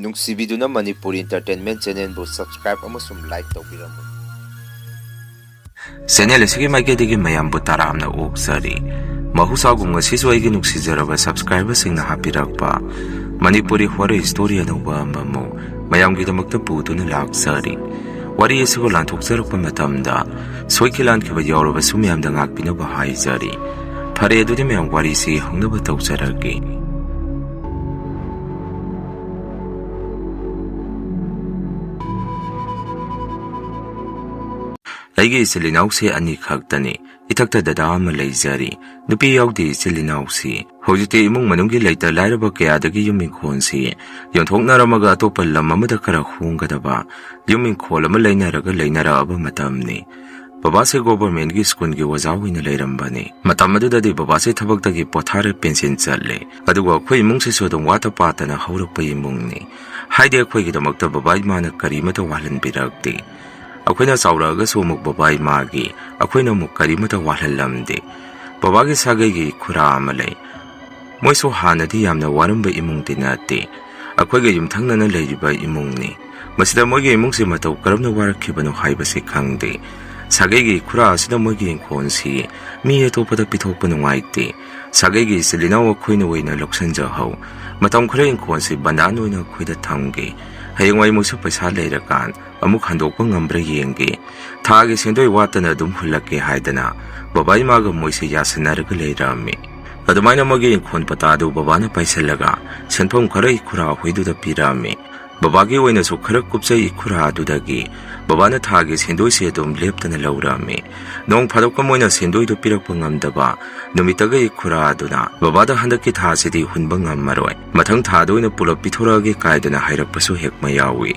ꯅꯨꯡꯁꯤꯕꯤꯗꯨꯅ Manipuri entertainment ꯆꯦꯅꯦꯜꯕꯨ subscribe ꯑꯃꯁꯨꯡ like ꯇꯧꯕꯤꯔꯝꯃꯨ꯫ Channel ꯑꯁꯤꯒꯤ ꯃꯥꯏꯀꯩꯗꯒꯤ ꯃꯌꯥꯝꯕꯨ ꯇꯔꯥꯝꯅ ꯑꯣꯛꯆꯔꯤ꯫ ꯃꯍꯧꯁꯥꯒꯨꯝ ꯉꯁꯤꯁꯨ ꯑꯩꯒꯤ ꯅꯨꯡꯁꯤꯖꯔꯕ ꯁꯕꯁꯀ꯭ꯔꯥꯏꯕꯔꯁꯤꯡꯅ ꯍꯥꯞꯄꯤꯔꯛꯄ ꯃꯅꯤꯄꯨꯔꯤ ꯋꯥꯔꯤ ꯁ꯭ꯇꯣꯔꯤ ꯑꯅꯧꯕ ꯑꯃꯃꯨꯛ ꯃꯌꯥꯝꯒꯤꯗꯃꯛꯇ ꯄꯨꯗꯨꯅ ꯂꯥꯛꯆꯔꯤ꯫ ꯋꯥꯔꯤ ꯑꯁꯤꯕꯨ ꯂꯥꯟꯊꯣꯛꯆꯔꯛꯄ ꯃꯇꯝꯗ ꯁꯣꯏꯈꯤ ꯂꯥꯟꯈꯤꯕ ꯌꯥꯎꯔꯕꯁꯨ ꯃꯌꯥꯝꯗ ꯉꯥꯛꯄꯤꯅꯕ ꯍꯥꯏꯖꯔꯤ꯫ ꯐꯔꯦ ꯑꯗꯨꯗꯤ ꯃꯌꯥꯝ ꯋꯥꯔꯤꯁꯤ ꯍꯧꯅꯕ ꯇꯧꯖꯔꯒꯦ꯫ ꯑꯩꯒꯤ ꯏꯆꯤꯜ ꯏꯅꯥꯎꯁꯦ ꯑꯅꯤ ꯈꯛꯇꯅꯤ꯫ ꯏꯊꯛꯇ ꯗꯗꯥ ꯑꯃ ꯂꯩꯖꯔꯤ꯫ ꯅꯨꯄꯤ ꯌꯥꯎꯗꯦ ꯏꯆꯤꯜ ꯏꯅꯥꯎꯁꯤ꯫ ꯍꯧꯖꯤꯛꯇꯤ ꯏꯃꯨꯡ ꯃꯅꯨꯡꯒꯤ ꯂꯩꯇ ꯂꯥꯏꯔꯕ ꯀꯌꯥꯗꯒꯤ ꯌꯨꯝ ꯏꯪꯈꯣꯜꯁꯤ ꯌꯣꯟꯊꯣꯛꯅꯔꯝꯃꯒ ꯑꯇꯣꯞꯄ ꯂꯝ ꯑꯃꯗ ꯈꯔ ꯍꯣꯡꯒꯗꯕ ꯌꯨꯝ ꯏꯪꯈꯣꯜ ꯑꯃ ꯂꯩꯅꯔꯛꯑꯕ ꯃꯇꯝꯅꯤ꯫ ꯕꯕꯥꯁꯦ ꯒꯣꯚꯔꯟꯃꯦꯟꯠꯒꯤ ꯁ꯭ꯀꯨꯜꯒꯤ ꯑꯣꯖꯥ ꯑꯣꯏꯅ ꯂꯩꯔꯝꯕꯅꯤ꯫ ꯃꯇꯝ ꯑꯗꯨꯗꯗꯤ ꯕꯕꯥꯁꯦ ꯊꯕꯛꯇꯒꯤ ꯄꯣꯊꯥꯔ ꯄꯦꯟꯁꯤꯟ ꯆꯠꯂꯦ꯫ ꯑꯗꯨꯒ ꯑꯩꯈꯣꯏ ꯏꯃꯨꯡꯁꯤꯁꯨ ꯑꯗꯨꯝ ꯋꯥꯠꯇ ꯄꯥꯠꯇꯅ ꯍꯧꯔꯛꯄ ꯏꯃꯨꯡꯅꯤ꯫ ꯍꯥꯏꯗꯤ ꯑꯩꯈꯣꯏꯒꯤꯗꯃꯛꯇ ꯕꯕꯥ ꯏꯃꯥꯅ ꯀꯔꯤꯃꯇ ꯋꯥꯠꯍꯟꯕꯤꯔꯛꯇꯦ꯫ ꯑꯩꯈꯣꯏꯅ ꯆꯥꯎꯔꯛꯑꯒꯁꯨ ꯑꯃꯨꯛ ꯕꯕꯥ ꯏꯃꯥꯒꯤ, ꯑꯩꯈꯣꯏꯅ ꯑꯃꯨꯛ ꯀꯔꯤꯃꯇ ꯋꯥꯠꯍꯜꯂꯝꯗꯦ꯫ ꯕꯕꯥꯒꯤ ꯁꯥꯒꯩꯒꯤ ꯈꯨꯔꯥ ꯑꯃ ꯂꯩ꯫ ꯃꯣꯏꯁꯨ ꯍꯥꯟꯅꯗꯤ ꯌꯥꯝꯅ ꯋꯥꯔꯝꯕ ꯏꯃꯨꯡꯗꯤ ꯅꯠꯇꯦ꯫ ꯑꯩꯈꯣꯏꯒ ꯌꯨꯝꯊꯪꯅꯅ ꯂꯩꯔꯤꯕ ꯏꯃꯨꯡꯅꯤ꯫ ꯃꯁꯤꯗ ꯃꯣꯏꯒꯤ ꯏꯃꯨꯡꯁꯤ ꯃꯇꯧ ꯀꯔꯝꯅ ꯋꯥꯔꯛꯈꯤꯕꯅꯣ ꯍꯥꯏꯕꯁꯤ ꯈꯪꯗꯦ꯫ ꯁꯥꯒꯩꯒꯤ ꯈꯨꯔꯥ ꯑꯁꯤꯅ ꯃꯣꯏꯒꯤ ꯏꯪꯈꯣꯜꯁꯤ ꯃꯤ ꯑꯇꯣꯞꯄꯗ ꯄꯤꯊꯣꯛꯄ ꯅꯨꯡꯉꯥꯏꯇꯦ꯫ ꯁꯥꯒꯩꯒꯤ ꯏꯆꯤꯜ ꯏꯅꯥꯎ ꯑꯩꯈꯣꯏꯅ ꯑꯣꯏꯅ ꯂꯧꯁꯤꯟꯖꯍꯧ꯫ ꯃꯇꯝ ꯈꯔ ꯏꯪꯈꯣꯜꯁꯤ ꯕꯟꯗꯥꯟ ꯑꯣꯏꯅ ꯑꯩꯈꯣꯏꯗ ꯊꯝꯒꯦ꯫ ꯍꯌꯦꯡꯋꯥꯏ ꯃꯣꯏꯁꯨ ꯄꯩꯁꯥ ꯂꯩꯔꯀꯥꯟ ꯑꯃꯨꯛ ꯍꯟꯗꯣꯛꯄ ꯉꯝꯕ꯭ꯔꯥ ꯌꯦꯡꯒꯦ꯫ ꯊꯥꯒꯤ ꯁꯦꯟꯗꯣꯏ ꯋꯥꯠꯇꯅ ꯑꯗꯨꯝ ꯍꯨꯜꯂꯛꯀꯦ ꯍꯥꯏꯗꯅ ꯕꯕꯥ ꯏꯃꯥꯒ ꯃꯣꯏꯁꯦ ꯌꯥꯁꯟꯅꯔꯒ ꯂꯩꯔꯝꯃꯤ꯫ ꯑꯗꯨꯃꯥꯏꯅ ꯃꯣꯏꯒꯤ ꯏꯪꯈꯣꯜ ꯄꯇꯥ ꯑꯗꯨ ꯕꯕꯥꯅ ꯄꯥꯏꯁꯜꯂꯒ ꯁꯦꯟꯐꯝ ꯈꯔ ꯏꯈꯨꯔꯥ ꯍꯣꯏꯗꯨꯗ ꯄꯤꯔꯝꯃꯤ꯫ ꯕꯕꯥꯒꯤ ꯑꯣꯏꯅꯁꯨ ꯈꯔ ꯀꯨꯞꯆꯩ ꯏꯈꯨꯔꯥ ꯑꯗꯨꯗꯒꯤ꯫ ꯕꯕꯥꯅ ꯊꯥꯒꯤ ꯁꯦꯟꯗꯣꯏꯁꯦ ꯑꯗꯨꯝ ꯂꯦꯞꯇꯅ ꯂꯧꯔꯝꯃꯤ꯫ ꯅꯣꯡ ꯐꯥꯗꯣꯛꯀ ꯃꯣꯏꯅ ꯁꯦꯟꯗꯣꯏꯗꯨ ꯄꯤꯔꯛꯄ ꯉꯝꯗꯕ ꯅꯨꯃꯤꯠꯇꯒ ꯏꯈꯨꯔꯥ ꯑꯗꯨꯅ ꯕꯕꯥꯗ ꯍꯟꯗꯛꯀꯤ ꯊꯥꯁꯤꯗꯤ ꯍꯨꯟꯕꯉꯝꯃꯔꯣꯏ, ꯃꯊꯪ ꯊꯥꯗ ꯑꯣꯏꯅ ꯄꯨꯂꯞ ꯄꯤꯊꯣꯔꯛꯑꯒꯦ ꯀꯥꯏꯗꯅ ꯍꯥꯏꯔꯛꯄꯁꯨ ꯍꯦꯛ ꯌꯥꯎꯏ꯫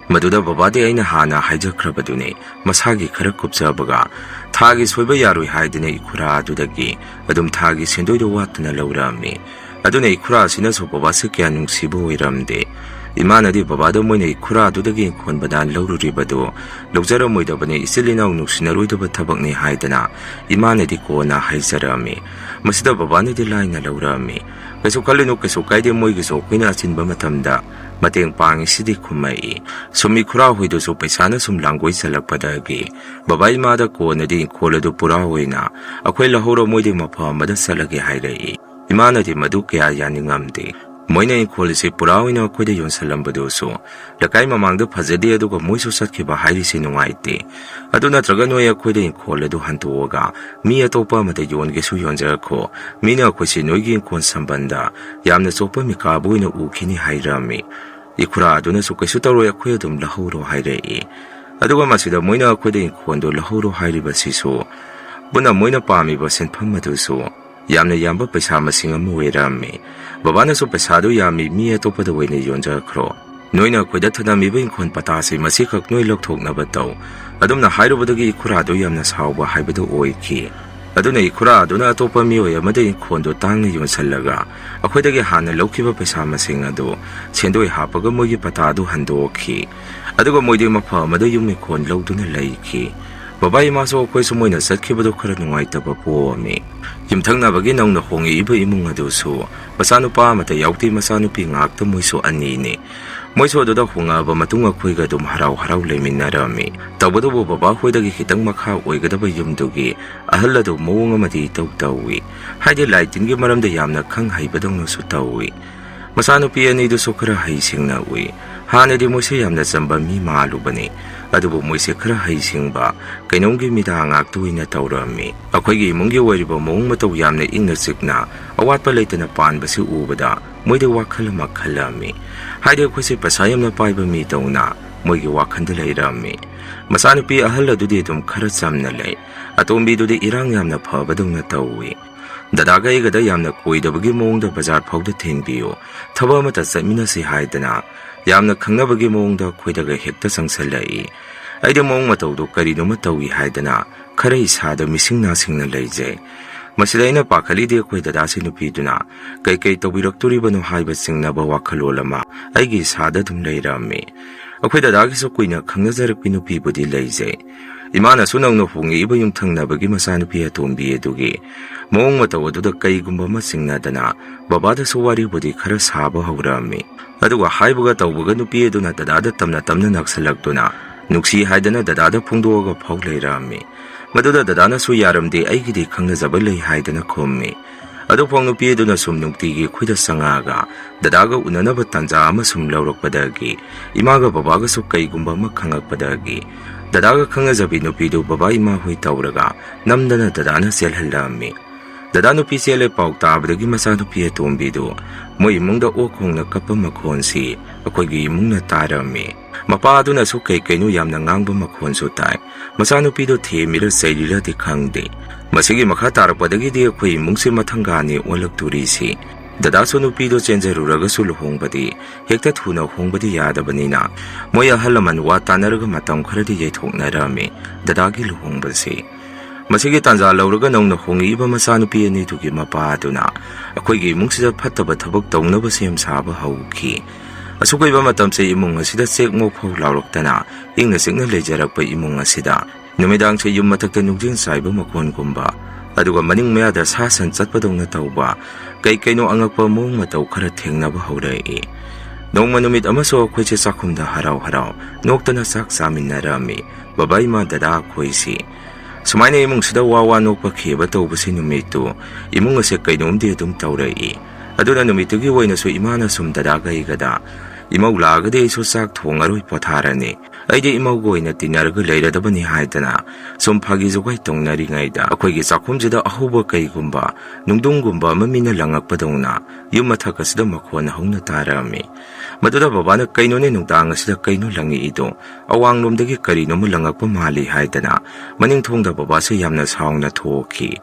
ꯃꯗꯨꯗ ꯕꯕꯥꯗꯤ ꯑꯩꯅ ꯍꯥꯟꯅ ꯍꯥꯏꯖꯈ꯭ꯔꯕꯗꯨꯅꯤ ꯃꯁꯥꯒꯤ ꯈꯔ ꯀꯨꯞꯆꯕꯒ ꯊꯥꯒꯤ ꯁꯣꯏꯕ ꯌꯥꯔꯣꯏ ꯍꯥꯏꯗꯅ ꯏꯈꯨꯔꯥ ꯑꯗꯨꯗꯒꯤ ꯑꯗꯨꯝ ꯊꯥꯒꯤ ꯁꯦꯟꯗꯣꯏꯗꯣ ꯋꯥꯠꯇꯅ ꯂꯧꯔꯝꯃꯤ꯫ ꯑꯗꯨꯅ ꯏꯈꯨꯔꯥ ꯑꯁꯤꯅꯁꯨ ꯕꯕꯥꯁꯦ ꯀꯌꯥ ꯅꯨꯡꯁꯤꯕ ꯑꯣꯏꯔꯝꯗꯦ꯫ ꯏꯃꯥꯅꯗꯤ ꯕꯕꯥꯗ ꯃꯣꯏꯅ ꯏꯈꯨꯔꯥ ꯑꯗꯨꯗꯒꯤ ꯏꯪꯈꯣꯜ ꯕꯟꯗꯥꯟ ꯂꯧꯔꯨꯔꯤꯕꯗꯨ ꯂꯧꯖꯔꯝꯃꯣꯏꯗꯕꯅꯤ, ꯏꯆꯤꯜ ꯏꯅꯥꯎ ꯅꯨꯡꯁꯤꯅꯔꯣꯏꯗꯕ ꯊꯕꯛꯅꯤ ꯍꯥꯏꯗꯅ ꯏꯃꯥꯅꯗꯤ ꯀꯣꯟꯅ ꯍꯥꯏꯖꯔꯝꯃꯤ꯫ ꯃꯁꯤꯗ ꯕꯕꯥꯅꯗꯤ ꯂꯥꯏꯅ ꯂꯧꯔꯝꯃꯤ꯫ ꯀꯩꯁꯨ ꯈꯜꯂꯨꯅꯨ, ꯀꯩꯁꯨ ꯀꯥꯏꯗꯦ, ꯃꯣꯏꯒꯤꯁꯨ ꯑꯩꯈꯣꯏꯅ ꯑꯆꯤꯟꯕ ꯃꯇꯝꯗ ꯃꯇꯦꯡ ꯄꯥꯡꯉꯤꯁꯤꯗꯤ ꯈꯨꯝꯃꯛꯏ꯫ ꯁꯨꯝ ꯏꯈꯨꯔꯥ ꯍꯣꯏꯗꯨꯁꯨ ꯄꯩꯁꯥꯅ ꯁꯨꯝ ꯂꯥꯡꯒꯣꯏ ꯆꯜꯂꯛꯄꯗꯒꯤ ꯕꯕꯥ ꯏꯃꯥꯗ ꯀꯣꯟꯅꯗꯤ ꯏꯪꯈꯣꯜ ꯑꯗꯨ ꯄꯨꯔꯥ ꯑꯣꯏꯅ ꯑꯩꯈꯣꯏ ꯂꯧꯍꯧꯔ ꯃꯣꯏꯗꯤ ꯃꯐꯝ ꯑꯃꯗ ꯆꯠꯂꯒꯦ ꯍꯥꯏꯔꯛꯏ꯫ ꯏꯃꯥꯅꯗꯤ ꯃꯗꯨ ꯀꯌా ꯌꯥꯅꯤꯡꯉꯝꯗꯦ꯫ ꯃꯣꯏꯅ ꯏꯪꯈꯣꯜ ꯑꯁꯤ ꯄꯨꯔꯥ ꯑꯣꯏꯅ ꯑꯩꯈꯣꯏꯗ ꯌꯣꯟꯁꯜꯂꯝꯕꯗꯨꯁꯨ ꯂꯩꯀꯥꯏ ꯃꯃꯥꯡꯗ ꯐꯖꯗꯦ, ꯑꯗꯨꯒ ꯃꯣꯏꯁꯨ ꯆꯠꯈꯤꯕ ꯍꯥꯏꯔꯤꯁꯤ ꯅꯨꯡꯉꯥꯏꯇꯦ꯫ ꯑꯗꯨ ꯅꯠꯇ꯭ꯔꯒ ꯅꯣꯏ ꯑꯩꯈꯣꯏꯗ ꯏꯪꯈꯣꯜ ꯑꯗꯨ ꯍꯟꯇꯣꯛꯑꯒ ꯃꯤ ꯑꯇꯣꯞꯄ ꯑꯃꯗ ꯌꯣꯟꯒꯦꯁꯨ ꯌꯣꯟꯖꯔꯈꯣ, ꯃꯤꯅ ꯑꯩꯈꯣꯏꯁꯤ ꯅꯣꯏꯒꯤ ꯏꯪꯈꯣꯜ ꯁꯝꯕꯟꯗ ꯌꯥꯝꯅ ꯆꯣꯞꯄ ꯃꯤꯀꯥꯕ ꯑꯣꯏꯅ ꯎꯈꯤꯅꯤ ꯍꯥꯏꯔꯝꯃꯤ꯫ ꯏꯈꯨꯔꯥ ꯑꯗꯨꯅꯁꯨ ꯀꯩꯁꯨ ꯇꯧꯔꯣꯏ, ꯑꯩꯈꯣꯏ ꯑꯗꯨꯝ ꯂꯧꯍꯧꯔꯣ ꯍꯥꯏꯔꯛꯏ꯫ ꯑꯗꯨꯒ ꯃꯁꯤꯗ ꯃꯣꯏꯅ ꯑꯩꯈꯣꯏꯗ ꯏꯪꯈꯣꯜꯗꯣ ꯂꯧꯍꯧꯔꯣ ꯍꯥꯏꯔꯤꯕꯁꯤꯁꯨ ꯄꯨꯟꯅ ꯃꯣꯏꯅ ꯄꯥꯝꯃꯤꯕ ꯁꯦꯟꯐꯝ ꯑꯗꯨꯁꯨ ꯌꯥꯝꯅ ꯌꯥꯝꯕ ꯄꯩꯁꯥ ꯃꯁꯤꯡ ꯑꯃ ꯑꯣꯏꯔꯝꯃꯤ꯫ ꯕꯕꯥꯅꯁꯨ ꯄꯩꯁꯥꯗꯨ ꯌꯥꯝꯃꯤ, ꯃꯤ ꯑꯇꯣꯞꯄꯗ ꯑꯣꯏꯅ ꯌꯣꯟꯖꯈ꯭ꯔꯣ, ꯅꯣꯏꯅ ꯑꯩꯈꯣꯏꯗ ꯊꯅꯝꯃꯤꯕ ꯏꯪꯈꯣꯜ ꯄꯇꯥꯁꯤ ꯃꯁꯤꯈꯛ ꯅꯣꯏ ꯂꯧꯊꯣꯛꯅꯕ ꯇꯧ꯫ ꯑꯗꯨꯝꯅ ꯍꯥꯏꯔꯨꯕꯗꯒꯤ ꯏꯈꯨꯔꯥꯗꯨ ꯌꯥꯝꯅ ꯁꯥꯎꯕ ꯍꯥꯏꯕꯗꯨ ꯑꯣꯏꯈꯤ꯫ ꯑꯗꯨꯅ ꯏꯈꯨꯔꯥ ꯑꯗꯨꯅ ꯑꯇꯣꯞꯄ ꯃꯤꯑꯣꯏ ꯑꯃꯗ ꯏꯪꯈꯣꯜꯗꯨ ꯇꯥꯡꯅ ꯌꯣꯟꯁꯜꯂꯒ ꯑꯩꯈꯣꯏꯗꯒꯤ ꯍꯥꯟꯅ ꯂꯧꯈꯤꯕ ꯄꯩꯁా ꯃꯁꯤꯡ ꯑꯗꯨ ꯁꯦꯟꯗꯣꯏ ꯍꯥꯞꯄꯒ ꯃꯣꯏꯒꯤ ꯄꯇꯥꯗꯨ ꯍꯟꯗꯣꯛꯈꯤ꯫ ꯑꯗꯨꯒ ꯃꯣꯏꯗꯤ ꯃꯐꯝ ꯑꯃꯗ ꯌꯨꯝ ꯏꯪꯈꯣꯜ ꯂꯧꯗꯨꯅ ꯂꯩꯈꯤ꯫ ꯕꯕꯥ ꯏꯃꯥꯁꯨ ꯑꯩꯈꯣꯏꯁꯨ ꯃꯣꯏꯅ ꯆꯠꯈꯤꯕꯗꯨ ꯈꯔ ꯅꯨꯡꯉꯥꯏꯇꯕ ꯄꯣꯛꯑꯝꯃꯤ꯫ ꯌꯨꯝꯊꯪꯅꯕꯒꯤ ꯅꯧꯅ ꯍꯣꯡꯉꯛꯏꯕ ꯏꯃꯨꯡ ꯑꯗꯨꯁꯨ ꯃꯆꯥꯅꯨꯄꯥ ꯑꯃꯠꯇ ꯌꯥꯎꯗꯦ, ꯃꯆꯥꯅꯨꯄꯤ ꯉꯥꯛꯇ ꯃꯣꯏꯁꯨ ꯑꯅꯤꯅꯤ꯫ ꯃꯣꯏꯁꯨ ꯑꯗꯨꯗ ꯍꯣꯡꯉꯛꯑꯕ ꯃꯇꯨꯡ ꯑꯩꯈꯣꯏꯒ ꯑꯗꯨꯝ ꯍꯔꯥꯎ ꯍꯔꯥꯎ ꯂꯩꯃꯤꯟꯅꯔꯝꯃꯤ꯫ ꯇꯧꯕꯇꯕꯨ ꯕꯕꯥ ꯍꯣꯏꯗꯒꯤ ꯈꯤꯇꯪ ꯃꯈꯥ ꯑꯣꯏꯒꯗꯕ ꯌꯨꯝꯗꯨꯒꯤ ꯑꯍꯜ ꯑꯗꯨ ꯃꯑꯣꯡ ꯑꯃꯗꯤ ꯏꯇꯧ ꯇꯧꯏ, ꯍꯥꯏꯗꯤ ꯂꯥꯏ ꯇꯤꯟꯒꯤ ꯃꯔꯝꯗ ꯌꯥꯝꯅ ꯈꯪ ꯍꯩꯕꯗꯧꯅꯁꯨ ꯇꯧꯏ꯫ ꯃꯆꯥꯅꯨꯄꯤ ꯑꯅꯤꯗꯨꯁꯨ ꯈꯔ ꯍꯩꯁꯤꯡꯅ ꯎꯏ꯫ ꯍꯥꯟꯅꯗꯤ ꯃꯣꯏꯁꯦ ꯌꯥꯝꯅ ꯆꯝꯕ ꯃꯤ ꯃꯥꯜꯂꯨꯕꯅꯤ, ꯑꯗꯨꯕꯨ ꯃꯣꯏꯁꯦ ꯈꯔ ꯍꯩꯁꯤꯡꯕ ꯀꯩꯅꯣꯝꯒꯤ ꯃꯤꯗꯥ ꯉꯥꯛꯇ ꯑꯣꯏꯅ ꯇꯧꯔꯝꯃꯤ꯫ ꯑꯩꯈꯣꯏꯒꯤ ꯏꯃꯨꯡꯒꯤ ꯑꯣꯏꯔꯤꯕ ꯃꯑꯣꯡ ꯃꯇꯧ ꯌꯥꯝꯅ ꯏꯪꯅ ꯆꯤꯛꯅ ꯑꯋꯥꯠꯄ ꯂꯩꯇꯅ ꯄꯥꯟꯕꯁꯤ ꯎꯕꯗ ꯃꯣꯏꯗ ꯋꯥꯈꯜ ꯑꯃ ꯈꯜꯂꯝꯃꯤ, ꯍꯥꯏꯗꯤ ꯑꯩꯈꯣꯏꯁꯦ ꯄꯩꯁꯥ ꯌꯥꯝꯅ ꯄꯥꯏꯕ ꯃꯤꯗꯧꯅ ꯃꯣꯏꯒꯤ ꯋꯥꯈꯜꯗ ꯂꯩꯔꯝꯃꯤ꯫ ꯃꯆꯥꯅꯨꯄꯤ ꯑꯍꯜ ꯑꯗꯨꯗꯤ ꯑꯗꯨꯝ ꯈꯔ ꯆꯝꯅ ꯂꯩ, ꯑꯇꯣꯝꯕꯤꯗꯨꯗꯤ ꯏꯔꯥꯡ ꯌꯥꯝꯅ ꯐꯕꯗꯧꯅ ꯇꯧꯏ꯫ ꯗꯗꯥꯒ ꯑꯩꯒꯗ ꯌꯥꯝꯅ ꯀꯣꯏꯗꯕꯒꯤ ꯃꯑꯣꯡꯗ ꯕꯖꯥꯔ ꯐꯥꯎꯗ ꯊꯤꯟꯕꯤꯌꯨ, ꯊꯕꯛ ꯑꯃꯇ ꯆꯠꯃꯤꯟꯅꯁꯤ ꯍꯥꯏꯗꯅ ꯌꯥꯝꯅ ꯈꯪꯅꯕꯒꯤ ꯃꯑꯣꯡꯗ ꯑꯩꯈꯣꯏꯗꯒ ꯍꯦꯛꯇ ꯆꯪꯁꯜꯂꯛꯏ꯫ ꯑꯩꯗꯤ ꯃꯑꯣꯡ ꯃꯇꯧꯗꯨ ꯀꯔꯤꯅꯣꯃ ꯇꯧꯏ ꯍꯥꯏꯗꯅ ꯈꯔ ꯏꯁꯥꯗ ꯃꯤꯁꯤꯡ ꯅꯥꯁꯤꯡꯅ ꯂꯩꯖꯩ꯫ ꯃꯁꯤꯗ ꯑꯩꯅ ꯄꯥꯈꯠꯂꯤꯗꯤ ꯑꯩꯈꯣꯏ ꯗꯗꯥꯁꯤ ꯅꯨꯄꯤꯗꯨꯅ ꯀꯩꯀꯩ ꯇꯧꯕꯤꯔꯛꯇꯣꯔꯤꯕꯅꯣ ꯍꯥꯏꯕ ꯆꯤꯡꯅꯕ ꯋꯥꯈꯜꯂꯣꯟ ꯑꯃ ꯑꯩꯒꯤ ꯏꯁꯥꯗ ꯑꯗꯨꯝ ꯂꯩꯔꯝꯃꯤ꯫ ꯑꯩꯈꯣꯏ ꯗꯗꯥꯒꯤꯁꯨ ꯀꯨꯏꯅ ꯈꯪꯅꯖꯔꯛꯄꯤ ꯅꯨꯄꯤꯕꯨꯗꯤ ꯂꯩꯖꯩ꯫ Imanasu nang hongiba yung thangnabagi masanupi atombi adugi mawong mataw aduda kaygumba masingnadana babadasu waribudi khara saba hawrami aduga haibaga tawbaga nupi aduna dadada tamna naksalagtuna nuksi haidana dadada phungdoga phau leirami maduda dadana su yaramdi aigidi khangnajaba lei haidana khommi adu phong nupi aduna sum nungtigi khuida sangaga dadaga unanaba tanja ama sum lawrakpadagi imaga babaga su kaygumba ma khangakpadagi Dadaga khangajabi nupidu baba ima hui tawraga namdana dadana selhallammi dada nupi sele pau tabadagi masa nupi atombidu mo imungda okhongna kappa makhonsi akoigi imungna tarami mapa aduna su kainu yamna ngangba makhonsu tai masa nupidu themira sailira ti khangde masigi makha tarakpadagi di akoi imungsi mathangani olakturisi Dada su nupido chenjaruraga su luhongbadi hekta thuna hongbadi yadabanina moy ahalaman wa tanaraga matam kharadi yaithoknarami dadagi luhongbasi masigi tanja lawraga nongna hongiba masa nupi ani tugi mapa aduna akoigi imungsida phattaba thabak tawnaba sem saba hauki asukoiba matamse imung asida sekmo phau lawraktana ingna sikna lejarakpa imung asida numidang se yum mathakta nungjing saiba makhon gumba aduga maning mayada sasan chatpadongna tawba kaino angakpa mong mataw khara thengnaba hawrai nongma numit amaso khoiche sakhumda harau noktana sak saminarami babai ma dada khoisi sumaina imung sida wawa nokpa kheba tawbasi numitu imung ase kainomdi adum tawrai aduna numitugi woina su imana sum dada gaigada imau lagade isu sak thongaroi potharani aide imau goina tinarga leiradabani haidana sum phagi jogai tongnari ngaida akoigi sakhumjida ahuba kaigumba nungdungumba mamina langakpadongna yumathakasida makhona hongna tarami maduda babana kainone nungtang asida kaino langi ido awanglomdagi karino mo langakpa mali haidana maning thongda babase yamna saungna thoki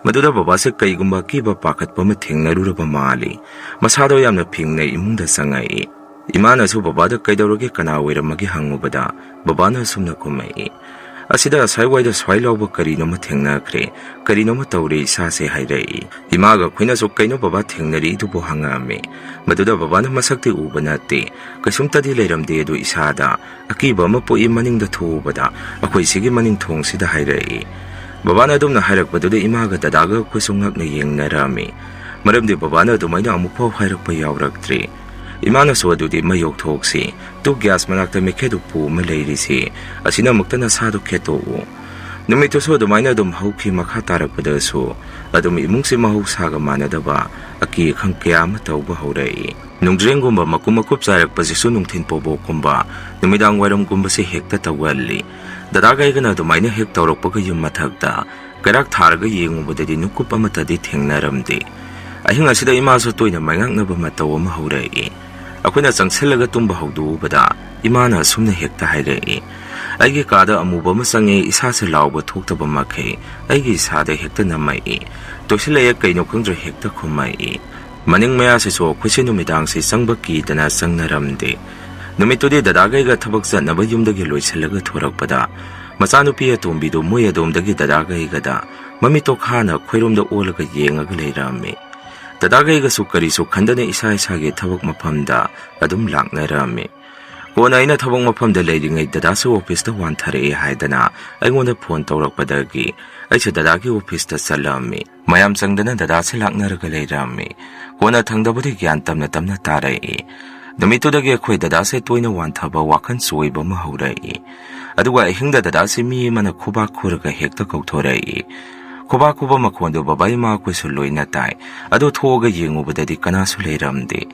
maduda babase kaigumba kiba pakatpa ma thengnaruraba mali masado yamna phingne imungda sangai Imana su babada kaidawrage kana wairamagi hangubada babana sumna kumai asida saiwaida swailawba karino ma thengnakre karino ma tawre sase hairai imaga khoina su kaino baba thengnari du bo hangame maduda babana masakti ubanate kasumtadi leiramde du isada akiba ma poi maningda thubada akoi sigi maning thongsida hairai babana dumna hairakpaduda imaga dadaga khusungakna yengnarami maramde babana dumaina amukpau hairakpa yawraktri Imana so adudi mayok thoksi tu gas manakta mekhedu pu malairisi asina muktana sadu kheto numito so dumaina dum hauki makha tarakpada so adum imungsi mahu saga manadaba aki khang kya ma tawba haurai nungjrengumba makumakup sarak pasisu nungthin pobo kumba numidang waram kumba se hekta tawalli dadagai gana dumaina hek tawrokpaga yum mathakta karak tharga yengubadadi nukup amatadi thengnaramde ahing asida imaso toina mangaknaba mataw ma haurai akoina changsellaga tumba hawdubada imana sumna hekta hairai aigi kada amuba masange isase lawba thoktaba makhei aigi sada hekta namai tosilaya kaino kangdra hekta khumai maning maya se so khusinu midang se sangba ki dana sangnaramde numitudi dadagai ga thabak chanaba yumdagi loisallaga thorakpada machanupi atombidu moi adomdagi dadagai gada mamito khana khoiromda olaga yengaga leirami Dadagai ga sukari su khandane isa-isage thabak maphamda adum laknarami kona ina thabak maphamda leiringai dadasu office da wanthare haidana aingonda phone tawrakpadagi aisa dadagi office da salami mayam changdana dadase laknaraga leirami kona thangdabudi gyan tamna tarai numitudagi akhoi dadase toina wanthaba wakhan soiba ma haurai aduga ahingda dadase mi mana khuba khuraga hekta kauthorai Kuba makhondo babai ma kwisu loina tai adu thoga yengubadadi kanasu leiramde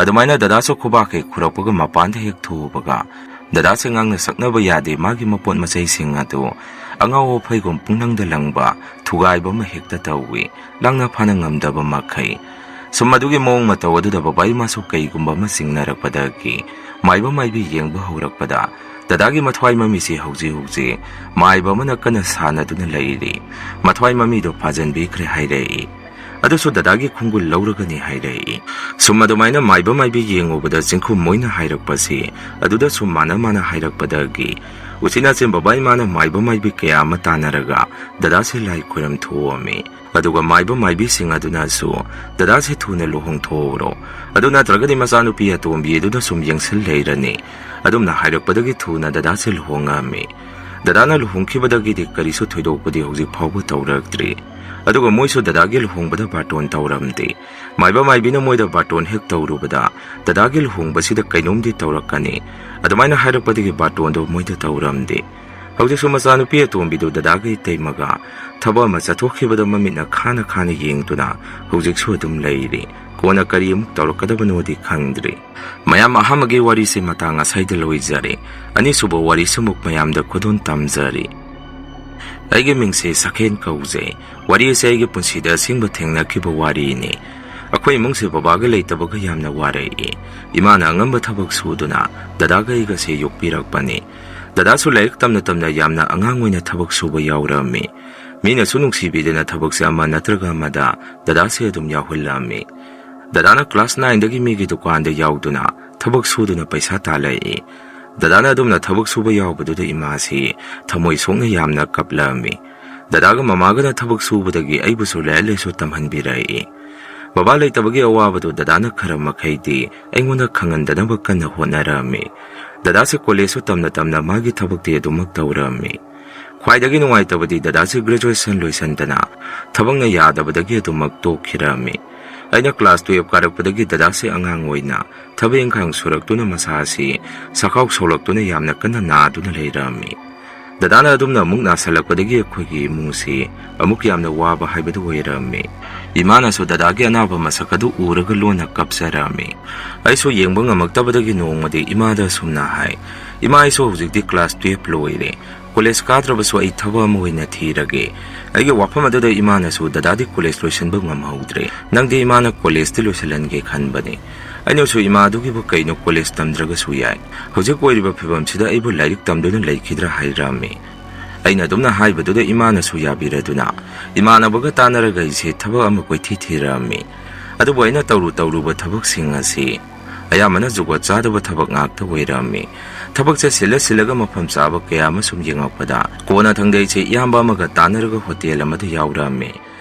adumaina dadaso kuba ke khurakpaga mapanda hek thobaga dadase ngangna saknaba yade magi mapon masai sing adu angawo phaigom pungnangda langba thugaiba ma hekta tawi langna phana ngamdaba makhai sumadugi mong mataw aduda babai ma su kaigumba ma singnarakpadagi maiba maibi yengba haurakpada Dadagi mathwai mami si hauji maiba mana kana sanaduna leiri mathwai mami do pajanbi kre hairei adusu dadagi khungul lauragani hairei sumadumaina maiba maibi yengobada jingkhu moina hairakpasi aduda sumana hairakpadagi uchina chen babai mana maiba maibi kaya matanaraga dadase lai khuram thoami aduga maiba maibi singaduna su dadase thuna lohong thoro aduna tragadi masanupi atombi aduna sum yengsel leirani adumna hairakpadagi thuna dadase lohongami ꯗꯗꯥꯅ ꯂꯨꯍꯣꯡꯈꯤꯕꯗꯒꯤꯗꯤ ꯀꯔꯤꯁꯨ ꯊꯣꯏꯗꯣꯛꯄꯗꯤ ꯍꯧꯖꯤꯛ ꯐꯥꯎꯕ ꯇꯧꯔꯛꯇ꯭ꯔꯤ ꯑꯗꯨꯒ ꯃꯣꯏꯁꯨ ꯗꯗꯥꯒꯤ ꯂꯨꯍꯣꯡꯕꯗ ꯕꯥꯔꯇꯣꯟ ꯇꯧꯔꯝꯗꯦ ꯃꯥꯏꯕ ꯃꯥꯏꯕꯤꯅ ꯃꯣꯏꯗ ꯕꯥꯔꯇꯣꯟ ꯍꯦꯛ ꯇꯧꯔꯨꯕꯗ ꯗꯗꯥꯒꯤ ꯂꯨꯍꯣꯡꯕꯁꯤꯗ ꯀꯩꯅꯣꯝꯗꯤ ꯇꯧꯔꯛꯀꯅꯤ ꯑꯗꯨꯃꯥꯏꯅ ꯍꯥꯏꯔꯛꯄꯗꯒꯤ ꯕꯥꯔꯇꯣꯟꯗꯣ ꯃꯣꯏꯗ ꯇꯧꯔꯝꯗꯦ ꯍꯧꯖꯤꯛꯁꯨ ꯃꯆꯥꯅꯨꯄꯤ ꯑꯇꯣꯝꯕꯤꯗꯨ ꯗꯗꯥꯒ ꯏꯇꯩꯃꯒ ꯊꯕꯛ ꯑꯃ ꯆꯠꯊꯣꯛꯈꯤꯕꯗ ꯃꯃꯤꯠꯅ ꯈꯥꯅ ꯈꯥꯅ ꯌꯦꯡꯗꯨꯅ ꯍꯧꯖꯤꯛꯁꯨ ꯑꯗꯨꯝ ꯂꯩꯔꯤ ꯀꯣꯟꯅ ꯀꯔꯤ ꯑꯃꯨꯛ ꯇꯧꯔꯛꯀꯗꯕꯅꯣꯗꯤ ꯈꯪꯗ꯭ꯔꯤ ꯃꯌꯥꯝ ꯑꯍꯥꯟꯕꯒꯤ ꯋꯥꯔꯤꯁꯦ ꯃꯇꯥꯡ ꯑꯁꯥꯏꯗ ꯂꯣꯏꯖꯔꯦ ꯑꯅꯤꯁꯨꯕ ꯋꯥꯔꯤꯁꯨꯃꯨꯛ ꯃꯌꯥꯝꯗ ꯈꯨꯗꯣꯟ ꯇꯝꯖꯔꯤ ꯑꯩꯒꯤ ꯃꯤꯡꯁꯦ ꯁꯈꯦꯟ ꯀꯧꯖꯩ ꯋꯥꯔꯤ ꯑꯁꯤ ꯑꯩꯒꯤ ꯄꯨꯟꯁꯤꯗ ꯑꯁꯦꯡꯕ ꯊꯦꯡꯅꯈꯤꯕ ꯋꯥꯔꯤꯅꯤ ꯑꯩꯈꯣꯏ ꯏꯃꯨꯡꯁꯦ ꯕꯕꯥꯒ ꯂꯩꯇꯕꯒ ꯌꯥꯝꯅ ꯋꯥꯔꯛꯏ ꯏꯃꯥꯅ ꯑꯉꯝꯕ ꯊꯕꯛ ꯁꯨꯗꯨꯅ ꯗꯗꯥꯒ ꯑꯩꯒꯁꯦ ꯌꯣꯛꯄꯤꯔꯛꯄꯅꯤ ꯗꯗꯥꯁꯨ ꯂꯥꯏꯔꯤꯛ ꯇꯝꯅ ꯇꯝꯅ ꯌꯥꯝꯅ ꯑꯉꯥꯡ ꯑꯣꯏꯅ ꯊꯕꯛ ꯁꯨꯕ ꯌꯥꯎꯔꯝꯃꯤ ꯃꯤꯅꯁꯨ ꯅꯨꯡꯁꯤꯕꯤꯗꯅ ꯊꯕꯛꯁꯦ ꯑꯃ ꯅꯠꯇ꯭ꯔꯒ ꯑꯃꯗ ꯗꯗꯥꯁꯦ ꯑꯗꯨم ꯌꯥꯎꯍꯜꯂꯝꯃꯤ ꯗꯗꯥꯅ ꯀ꯭ꯂꯥꯁ 9ꯗꯒꯤ ꯃꯤꯒꯤ ꯗꯨꯀꯥꯟꯗ ꯌꯥꯎꯗꯨꯅ ꯊꯕꯛ ꯁꯨꯗꯨꯅ ꯄꯩꯁꯥ ꯇꯥꯜꯂꯛꯏ ꯗꯗꯥꯅ ꯑꯗꯨꯝꯅ ꯊꯕꯛ ꯁꯨꯕ ꯌꯥꯎꯕꯗꯨꯗ ꯏꯃꯥꯁꯤ ꯊꯃꯣꯏ ꯁꯣꯛꯅ ꯌꯥꯝꯅ ꯀꯞꯂꯝꯃꯤ ꯗꯗꯥꯒ ꯃꯃꯥꯒꯅ ꯊꯕꯛ ꯁꯨꯕꯗꯒꯤ ꯑꯩꯕꯨꯁꯨ ꯂꯥꯏꯔꯤꯛ ꯂꯥꯏꯁꯨ ꯇꯝꯍꯟꯕꯤꯔꯛꯏ ꯕꯕꯥ ꯂꯩꯇꯕꯒꯤ ꯑꯋꯥꯕꯗꯨ ꯗꯗꯥꯅ ꯈꯔ ꯃꯈꯩꯗꯤ ꯑꯩꯉꯣꯟꯗ ꯈꯪꯍꯟꯗꯅꯕ ꯀꯟꯅ ꯍꯣꯠꯅꯔꯝꯃꯤ ꯗꯗꯥꯁꯦ ꯀꯣꯂꯦꯖꯁꯨ ꯇꯝꯅ ꯇꯝꯅ ꯃꯥꯒꯤ ꯊꯕꯛꯇꯤ ꯑꯗꯨꯃꯛ ꯇꯧꯔꯝꯃꯤ ꯈ꯭ꯋꯥꯏꯗꯒꯤ ꯅꯨꯡꯉꯥꯏꯇꯕꯗꯤ ꯗꯗꯥꯁꯦ ꯒ꯭ꯔꯦꯖꯨꯑꯦꯁꯟ ꯂꯣꯏꯁꯤꯟꯗꯅ ꯊꯕꯛꯅ ꯌꯥꯗꯕꯗꯒꯤ ꯑꯗꯨꯃꯛ ꯇꯣꯛꯈꯤꯔꯝꯃꯤ ꯑꯩꯅ ꯀ꯭ꯂꯥꯁ 12 ꯀꯥꯔꯛꯄꯗꯒꯤ ꯗꯗꯥꯁꯦ ꯑꯉꯥꯡ ꯑꯣꯏꯅ ꯊꯕꯛ ꯏꯪꯈꯥꯡ ꯁꯨꯔꯛꯇꯨꯅ ꯃꯁꯥꯁꯤ ꯁꯈꯥꯎ ꯁꯣꯛꯂꯛꯇꯨꯅ ꯌꯥꯝꯅ ꯀꯟꯅ ꯅꯥꯗꯨꯅ ꯂꯩꯔꯝꯃꯤ ꯗꯗꯥꯅ ꯑꯗꯨꯝꯅ ꯑꯃꯨꯛ ꯅꯥꯁꯤꯜꯂꯛꯄꯗꯒꯤ ꯑꯩꯈꯣꯏꯒꯤ ꯏꯃꯨꯡꯁꯤ ꯑꯃꯨꯛ ꯌꯥꯝꯅ ꯋꯥꯕ ꯍꯥꯏꯕꯗꯨ ꯑꯣꯏꯔꯝꯃꯤ ꯏꯃꯥꯅꯁꯨ ꯗꯗꯥꯒꯤ ꯑꯅꯥꯕ ꯃꯁꯛ ꯑꯗꯨ ꯎꯔꯒ ꯂꯣꯟꯅ ꯀꯞꯆꯔꯝꯃꯤ ꯑꯩꯁꯨ ꯌꯦꯡꯕ ꯉꯝꯃꯛꯇꯕꯗꯒꯤ ꯅꯣꯡꯃꯗꯤ ꯏꯃꯥꯗ ꯑꯁꯨꯝꯅ ꯍꯥꯏ ꯏꯃꯥ ꯑꯩꯁꯨ ꯍꯧꯖꯤꯛꯇꯤ ꯀ꯭ꯂꯥꯁ 12 ꯂꯣꯏꯔꯦ ꯀꯣꯂꯦꯖ ꯀꯥꯗ꯭ꯔꯕꯁꯨ ꯑꯩ ꯊꯕꯛ ꯑꯃ ꯑꯣꯏꯅ ꯊꯤꯔꯒꯦ ꯑꯩꯒꯤ ꯋꯥꯐꯝ ꯑꯗꯨꯗ ꯏꯃꯥꯅꯁꯨ ꯗꯗꯥꯗꯤ ꯀꯣꯂꯦꯖ ꯂꯣꯏꯁꯤꯟꯕ ꯉꯝꯍꯧꯗ꯭ꯔꯦ ꯅꯪꯗꯤ ꯏꯃꯥꯅ ꯀꯣꯂꯦꯖꯇꯤ ꯂꯣꯏꯁꯤꯜꯍꯟꯒꯦ ꯈꯟꯕꯅꯤ ꯑꯩꯅꯁꯨ ꯏꯃꯥꯗꯨꯒꯤꯕꯨ ꯀꯩꯅꯣ ꯀꯣꯂꯦꯖ ꯇꯝꯗ꯭ꯔꯒꯁꯨ ꯌꯥꯏ ꯍꯧꯖꯤꯛ ꯑꯣꯏꯔꯤꯕ ꯐꯤꯕꯝꯁꯤꯗ ꯑꯩꯕꯨ ꯂꯥꯏꯔꯤꯛ ꯇꯝꯗꯨꯅ ꯂꯩꯈꯤꯗ꯭ꯔꯥ ꯍꯥꯏꯔꯝꯃꯤ ꯑꯩꯅ ꯑꯗꯨꯝꯅ ꯍꯥꯏꯕꯗꯨꯗ ꯏꯃꯥꯅꯁꯨ ꯌꯥꯕꯤꯔꯗꯨꯅ ꯏꯃꯥꯟꯅꯕꯒ ꯇꯥꯟꯅꯔꯒ ꯑꯩꯁꯦ ꯊꯕꯛ ꯑꯃ ꯀꯣꯏꯊꯤ ꯊꯤꯔꯝꯃꯤ ꯑꯗꯨꯕꯨ ꯑꯩꯅ ꯇꯧꯔꯨꯕ ꯊꯕꯛꯁꯤꯡ ꯑꯁꯤ ꯑꯌꯥꯝꯕꯅ ꯖꯨꯒꯣꯠ ꯆꯥꯗꯕ ꯊꯕꯛ ꯉꯥꯛꯇ ꯑꯣꯏꯔꯝꯃꯤ ꯊꯕꯛꯁꯦ ꯁꯤꯜꯂꯒ ꯃꯐꯝ ꯆꯥꯕ ꯀꯌꯥ ꯑꯃ ꯁꯨꯝ ꯌꯦꯡꯉꯛꯄꯗ ꯀꯣꯟꯅ ꯊꯪꯗ ꯑꯩꯁꯦ ꯏꯌꯥꯝꯕ ꯑꯃꯒ ꯇꯥꯟꯅꯔꯒ ꯍꯣꯇꯦꯜ ꯑꯃꯗ ꯌꯥꯎꯔꯝꯃꯤ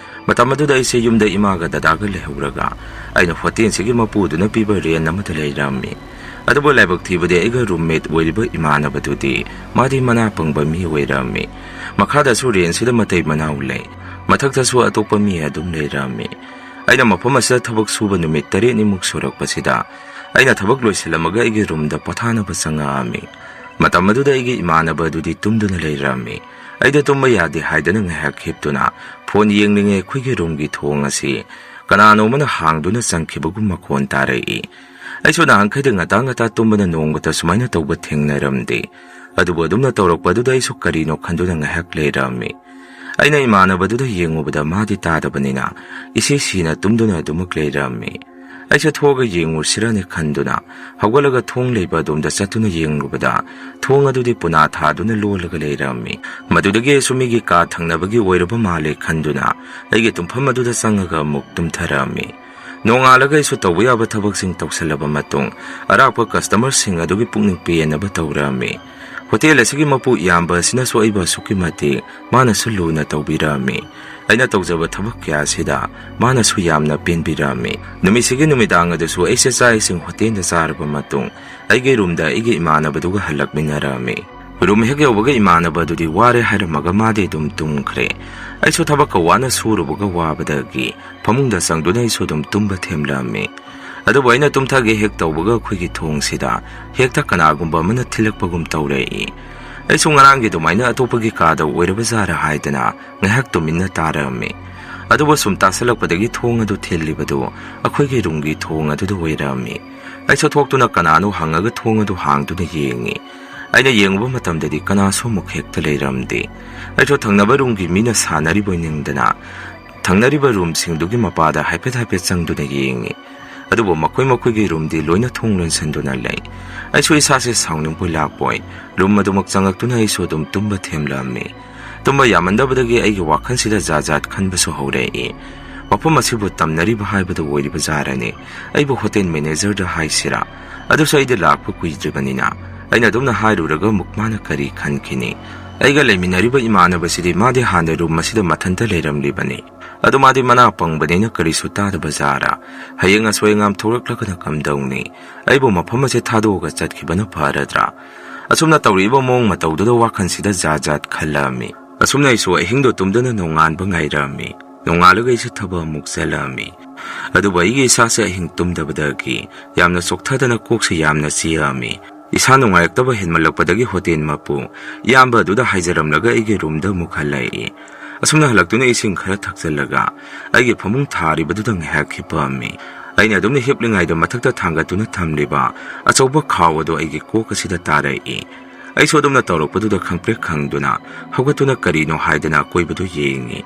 ꯃꯇꯝ ꯑꯗꯨꯗ ꯑꯩꯁꯦ ꯌꯨꯝꯗ ꯏꯃꯥꯒ ꯗꯗꯥꯒ ꯂꯩꯍꯧꯔꯒ ꯑꯩꯅ ꯍꯣꯇꯦꯜꯁꯤꯒꯤ ꯃꯄꯨꯗꯨꯅ ꯄꯤꯕ ꯔꯦꯟ ꯑꯃꯗ ꯂꯩꯔꯝꯃꯤ ꯑꯗꯨꯕꯨ ꯂꯥꯏꯕꯛ ꯊꯤꯕꯗꯤ ꯑꯩꯒ ꯔꯨꯝꯃꯦꯠ ꯑꯣꯏꯔꯤꯕ ꯏꯃꯥꯟꯅꯕꯗꯨꯗꯤ ꯃꯥꯗꯤ ꯃꯅꯥ ꯄꯪꯕ ꯃꯤ ꯑꯣꯏꯔꯝꯃꯤ ꯃꯈꯥꯗꯁꯨ ꯔꯦꯟꯁꯤꯗ ꯃꯇꯩ ꯃꯅꯥꯎ ꯂꯩ ꯃꯊꯛꯇꯁꯨ ꯑꯇꯣꯞꯄ ꯃꯤ ꯑꯗꯨꯝ ꯂꯩꯔꯝꯃꯤ ꯑꯩꯅ ꯃꯐꯝ ꯑꯁꯤꯗ ꯊꯕꯛ ꯁꯨꯕ ꯅꯨꯃꯤꯠ 9ꯅꯤꯃꯨꯛ ꯁꯨꯔꯛꯄꯁꯤda ꯑꯩꯅ ꯊꯕꯛ ꯂꯣꯏꯁꯤꯜꯂꯝꯃꯒ ꯑꯩꯒꯤ ꯔꯨꯝꯗ ꯄꯣꯊꯥꯅꯕ ꯆꯪꯉꯛꯑꯝꯃꯤ ꯃꯇꯝ ꯑꯗꯨꯗ ꯑꯩꯒꯤ ꯏꯃꯥꯟꯅꯕ ꯑꯗꯨꯗꯤ ꯇꯨꯝꯗꯨꯅ ꯂꯩꯔꯝꯃꯤ ꯑꯩꯗ ꯇꯨꯝꯕ ꯌꯥꯗꯦ ꯍꯥꯏꯗꯅ ꯉꯥꯏꯍꯥꯛ ꯍꯤꯞꯇꯨꯅ ꯐꯣꯟ ꯌꯦꯡꯂꯤꯉꯩ ꯑꯩꯈꯣꯏꯒꯤ ꯔꯨꯝꯒꯤ ꯊꯣꯡ ꯑꯁꯤ ꯀꯅꯥꯅꯣꯃꯅ ꯍꯥꯡꯗꯨꯅ ꯆꯪꯈꯤꯕꯒꯨꯝ ꯃꯈꯣꯟ ꯇꯥꯔꯛꯏ ꯑꯩꯁꯨ ꯅꯍꯥꯟꯈꯩꯗ ꯉꯇꯥ ꯇꯨꯝꯕꯅ ꯅꯣꯡꯃꯇ ꯁꯨꯃꯥꯏꯅ ꯇꯧꯕ ꯊꯦꯡꯅꯔꯝꯗꯦ ꯑꯗꯨꯕꯨ ꯑꯗꯨꯝꯅ ꯇꯧꯔꯛꯄꯗꯨꯗ ꯑꯩꯁꯨ ꯀꯔꯤꯅꯣ ꯈꯟꯗꯨꯅ ꯉꯥꯏꯍꯥꯛ ꯂꯩꯔꯝꯃꯤ ꯑꯩꯅ ꯏꯃꯥꯟꯅꯕꯗꯨꯗ ꯌꯦꯡꯉꯨꯕꯗ ꯃꯥꯗꯤ ꯇꯥꯗꯕꯅꯤꯅ ꯏꯁꯤ ꯁꯤꯅ ꯇꯨꯝꯗꯨꯅ ꯑꯗꯨꯃꯛ ꯂꯩꯔꯝꯃꯤ ꯑꯩꯁꯨ ꯊꯣꯛꯑꯒ ꯌꯦꯡꯉꯨꯁꯤꯔꯅ ꯈꯟꯗꯨꯅ ꯍꯧꯒꯠꯂꯒ ꯊꯣꯡ ꯂꯩꯕ ꯑꯗꯣꯝꯗ ꯆꯠꯇꯨꯅ ꯌꯦꯡꯂꯨꯕꯗ ꯊꯣꯡ ꯑꯗꯨꯗꯤ ꯄꯨꯅꯥ ꯊꯥꯗꯨꯅ ꯂꯣꯜꯂꯒ ꯂꯩꯔꯝꯃꯤ ꯃꯗꯨꯗꯒꯤ ꯑꯩꯁꯨ ꯃꯤꯒꯤ ꯀꯥ ꯊꯪꯅꯕꯒꯤ ꯑꯣꯏꯔꯕ ꯃꯥꯜꯂꯦ ꯈꯟꯗꯨꯅ ꯑꯩꯒꯤ ꯇꯨꯝꯐꯝ ꯑꯗꯨꯗ ꯆꯪꯉꯒ ꯑꯃꯨꯛ ꯇꯨꯝꯊꯔꯝꯃꯤ ꯅꯣꯡꯉꯥꯜꯂꯒ ꯑꯩꯁꯨ ꯇꯧꯕ ꯌꯥꯕ ꯊꯕꯛꯁꯤꯡ ꯇꯧꯁꯤꯜꯂꯕ ꯃꯇꯨꯡ ꯑꯔꯥꯛꯄ ꯀꯁꯇꯃꯔꯁꯤꯡ ꯑꯗꯨꯒꯤ ꯄꯨꯛꯅꯤꯡ ꯄꯦꯟꯅꯕ ꯇꯧꯔꯝꯃꯤ ꯍꯣꯇꯦꯜ ꯑꯁꯤꯒꯤ ꯃꯄꯨ ꯏꯌꯥꯝꯕ ꯑꯁꯤꯅꯁꯨ ꯑꯩꯕꯨ ꯑꯁꯨꯛꯀꯤ ꯃꯇꯤꯛ ꯃꯥꯅꯁꯨ ꯂꯨꯅ ꯇꯧꯕꯤꯔꯝꯃꯤ ꯑꯩꯅ ꯇꯧꯖꯕ ꯊꯕꯛ ꯀꯌꯥꯁꯤꯗ ꯃꯥꯅꯁꯨ ꯌꯥꯝꯅ ꯄꯦꯟꯕꯤꯔꯝꯃꯤ ꯅꯨꯃꯤꯠꯁꯤꯒꯤ ꯅꯨꯃꯤꯗꯥꯡ ꯑꯗꯨꯁꯨ ꯑꯩꯁꯦ ꯆꯥꯛ ꯏꯁꯤꯡ ꯍꯣꯇꯦꯜꯗ ꯆꯥꯔꯕ ꯃꯇꯨꯡ ꯑꯩꯒꯤ ꯔꯨꯝꯗ ꯑꯩꯒꯤ ꯏꯃꯥꯟꯅꯕꯗꯨꯒ ꯍꯜꯂꯛꯃꯤꯟꯅꯔꯝꯃꯤ ꯔꯨꯝ ꯍꯦꯛ ꯌꯧꯕꯒ ꯏꯃꯥꯟꯅꯕ ꯑꯗꯨꯗꯤ ꯋꯥꯔꯦ ꯍꯥꯏꯔꯝꯃꯒ ꯃꯥꯗꯤ ꯑꯗꯨꯝ ꯇꯨꯝꯈ꯭ꯔꯦ ꯑꯩꯁꯨ ꯊꯕꯛꯀ ꯋꯥꯅ ꯁꯨꯔꯨꯕꯒ ꯋꯥꯕꯗꯒꯤ ꯐꯃꯨꯡꯗ ꯆꯪꯗꯨꯅ ꯑꯩꯁꯨ ꯑꯗꯨꯝ ꯇꯨꯝꯕ ꯊꯦꯝꯂꯝꯃꯤ ꯑꯗꯨꯕꯨ ꯑꯩꯅ ꯇꯨꯝꯊꯒꯦ ꯍꯦꯛ ꯇꯧꯕꯒ ꯑꯩꯈꯣꯏꯒꯤ ꯊꯣꯡꯁꯤꯗ ꯍꯦꯛꯇ ꯀꯅꯥꯒꯨꯝꯕ ꯑꯃꯅ ꯊꯤꯜꯂꯛꯄꯒꯨꯝ ꯇꯧꯔꯛꯏ ꯑꯩꯁꯨ ꯉꯔꯥꯡꯒꯤ ꯑꯗꯨꯃꯥꯏꯅ ꯑꯇꯣꯞꯄꯒꯤ ꯀꯥꯗ ꯑꯣꯏꯔꯕꯖꯥꯔ ꯍꯥꯏꯗꯅ ꯉꯥꯏꯍꯥꯛ ꯇꯨꯃꯤꯟꯅ ꯇꯥꯔꯝꯃꯤ ꯑꯗꯨꯕꯨ ꯁꯨꯝ ꯇꯥꯁꯜꯂꯛꯄꯗꯒꯤ ꯊꯣꯡ ꯑꯗꯨ ꯊꯤꯜꯂꯤꯕꯗꯨ ꯑꯩꯈꯣꯏꯒꯤ ꯔꯨꯝꯒꯤ ꯊꯣꯡ ꯑꯗꯨꯗ ꯑꯣꯏꯔꯝꯃꯤ ꯑꯩꯁꯨ ꯊꯣꯛꯇꯨꯅ ꯀꯅꯥꯅꯣ ꯍꯪꯉꯒ ꯊꯣꯡ ꯑꯗꯨ ꯍꯥꯡꯗꯨꯅ ꯌꯦꯡꯉꯤ ꯑꯩꯅ ꯌꯦꯡꯉꯨꯕ ꯃꯇꯝꯗꯗꯤ ꯀꯅꯥꯁꯨ ꯑꯃꯨꯛ ꯍꯦꯛꯇ ꯂꯩꯔꯝꯗꯦ ꯑꯩꯁꯨ ꯊꯪꯅꯕ ꯔꯨꯝꯒꯤ ꯃꯤꯅ ꯁꯥꯟꯅꯔꯤꯕꯣꯏ ꯅꯤꯡꯗꯅ ꯊꯪꯅꯔꯤꯕ ꯔꯨꯝꯁꯤꯡꯗꯨꯒꯤ ꯃꯄꯥꯗ ꯍꯥꯏꯐꯦꯠ ꯆꯪꯗꯨꯅ ꯌꯦꯡꯉꯤ ꯑꯗꯨꯕꯨ ꯃꯈꯣꯏꯒꯤ ꯔꯨꯝꯗꯤ ꯂꯣꯏꯅ ꯊꯣꯡ ꯂꯣꯟꯁꯤꯟꯗꯨꯅ ꯂꯩ ꯑꯩꯁꯨ ꯏꯁꯥꯁꯦ ꯁꯥꯎꯅꯤꯡꯕꯣꯏ ꯂꯥꯛꯄꯣꯏ ꯔꯨꯝ ꯑꯗꯨꯃꯛ ꯆꯪꯉꯛꯇꯨꯅ ꯑꯩꯁꯨ ꯑꯗꯨꯝ ꯇꯨꯝꯕ ꯊꯦꯝꯂꯝꯃꯤ ꯇꯨꯝꯕ ꯌꯥꯃꯟꯗꯕꯗꯒꯤ ꯑꯩꯒꯤ ꯋꯥꯈꯜꯁꯤꯗ ꯖꯥꯠ ꯈꯟꯕꯁꯨ ꯍꯧꯔꯛꯏ ꯃꯐꯝ ꯑꯁꯤꯕꯨ ꯇꯝꯅꯔꯤꯕ ꯍꯥꯏꯕꯗꯨ ꯑꯣꯏꯔꯤꯕ ꯖꯥꯔꯅꯤ ꯑꯩꯕꯨ ꯍꯣꯇꯦꯜ ꯃꯦꯅꯦꯖꯔꯗ ꯍꯥꯏꯁꯤꯔꯥ ꯑꯗꯨꯁꯨ ꯑꯩꯗꯤ ꯂꯥꯛꯄ ꯀꯨꯏꯗ꯭ꯔꯤꯕꯅꯤ나 ꯑꯩꯅ ꯑꯗꯨꯝꯅ ꯍꯥꯏꯔꯨꯔꯒ ꯑꯃꯨꯛ ꯃꯥꯅ ꯀꯔꯤ ꯈꯟꯈꯤꯅꯤ ꯑꯩꯒ ꯂꯩꯃꯤꯟꯅꯔꯤꯕ ꯏꯃꯥꯟꯅꯕꯁꯤꯗꯤ ꯃꯥꯗꯤ ꯍꯥꯟꯅ ꯔꯨꯝ ꯑꯁꯤꯗ ꯃꯊꯟꯇ ꯂꯩꯔꯝꯂꯤꯕꯅꯤ ꯑꯗꯨ ꯃꯥꯗꯤ ꯃꯅꯥ ꯄꯪꯕꯅꯤꯅ ꯀꯔꯤꯁꯨ ꯇꯥꯗꯕ ꯖꯥꯔꯥ ꯍꯌꯦꯡ ꯑꯁꯣꯏ ꯑꯉꯥꯝ ꯊꯣꯛꯂꯛꯂꯒꯅ ꯀꯝꯗꯧꯅꯤ ꯑꯩꯕꯨ ꯃꯐꯝ ꯑꯁꯤ ꯊꯥꯗꯣꯛꯑꯒ ꯆꯠꯈꯤꯕꯅ ꯐꯔꯗ꯭ꯔꯥ ꯑꯁꯨꯝꯅ ꯇꯧꯔꯤꯕ ꯃꯑꯣꯡ ꯃꯇꯧꯗꯨꯗ ꯋꯥꯈꯜꯁꯤꯗ ꯖꯥꯠ ꯖꯥꯠ ꯈꯜꯂꯛꯑꯝꯃꯤ꯫ ꯑꯁꯨꯝꯅ ꯑꯩꯁꯨ ꯑꯍꯤꯡꯗꯣ ꯇꯨꯝꯗꯅ ꯅꯣꯡꯉꯥꯟꯕ ꯉꯥꯏꯔꯛꯑꯝꯃꯤ꯫ ꯅꯣꯡꯉꯥꯜꯂꯒ ꯑꯩꯁꯨ ꯊꯕꯛ ꯑꯃꯨꯛ ꯆꯠꯂꯛꯑꯝꯃꯤ꯫ ꯑꯗꯨꯕꯨ ꯑꯩꯒꯤ ꯏꯁꯥꯁꯦ ꯑꯍꯤꯡ ꯇꯨꯝꯗꯕꯗꯒꯤ ꯌꯥꯝꯅ ꯆꯣꯛꯊꯗꯅ ꯀꯣꯛꯁꯦ ꯌꯥꯝꯅ ꯆꯤꯛꯑꯝꯃꯤ꯫ ꯏꯁꯥ ꯅꯨꯡꯉꯥꯏꯔꯛꯇꯕ ꯍꯦꯟꯃꯜꯂꯛꯄꯗꯒꯤ ꯍꯣꯇꯦꯜ ꯃꯄꯨ ꯏꯌꯥꯝꯕ ꯑꯗꯨꯗ ꯍꯥꯏꯖꯔꯝꯂꯒ ꯑꯩꯒꯤ ꯔꯨꯝꯗ ꯑꯃꯨꯛ ꯍꯜꯂꯛꯏ꯫ ꯑꯁꯨꯝꯅ ꯍꯜꯂꯛꯇꯨꯅ ꯏꯁꯤꯡ ꯈꯔ ꯊꯛꯆꯜꯂꯒ ꯑꯩꯒꯤ ꯐꯃꯨꯡ ꯊꯥꯔꯤꯕꯗꯨꯗ ꯉꯥꯏꯍꯥꯛ ꯍꯤꯞꯄꯝꯃꯤ꯫ ꯑꯩꯅ ꯑꯗꯨꯝꯅ ꯍꯤꯞꯂꯤꯉꯩꯗ ꯃꯊꯛꯇ ꯊꯥꯡꯒꯠꯇꯨꯅ ꯊꯝꯂꯤꯕ ꯑꯆꯧꯕ ꯈꯥꯎ ꯑꯗꯨ ꯑꯩꯒꯤ ꯀꯣꯛ ꯑꯁꯤꯗ ꯇꯥꯔꯛꯏ꯫ ꯑꯩꯁꯨ ꯑꯗꯨꯝꯅ ꯇꯧꯔꯛꯄꯗꯨꯗ ꯈꯪꯄ꯭ꯔꯦꯛ ꯈꯪꯗꯨꯅ ꯍꯧꯒꯠꯇꯨꯅ ꯀꯔꯤꯅꯣ ꯍꯥꯏꯗꯅ ꯑꯀꯣꯏꯕꯗꯨ ꯌꯦꯡꯉꯤ꯫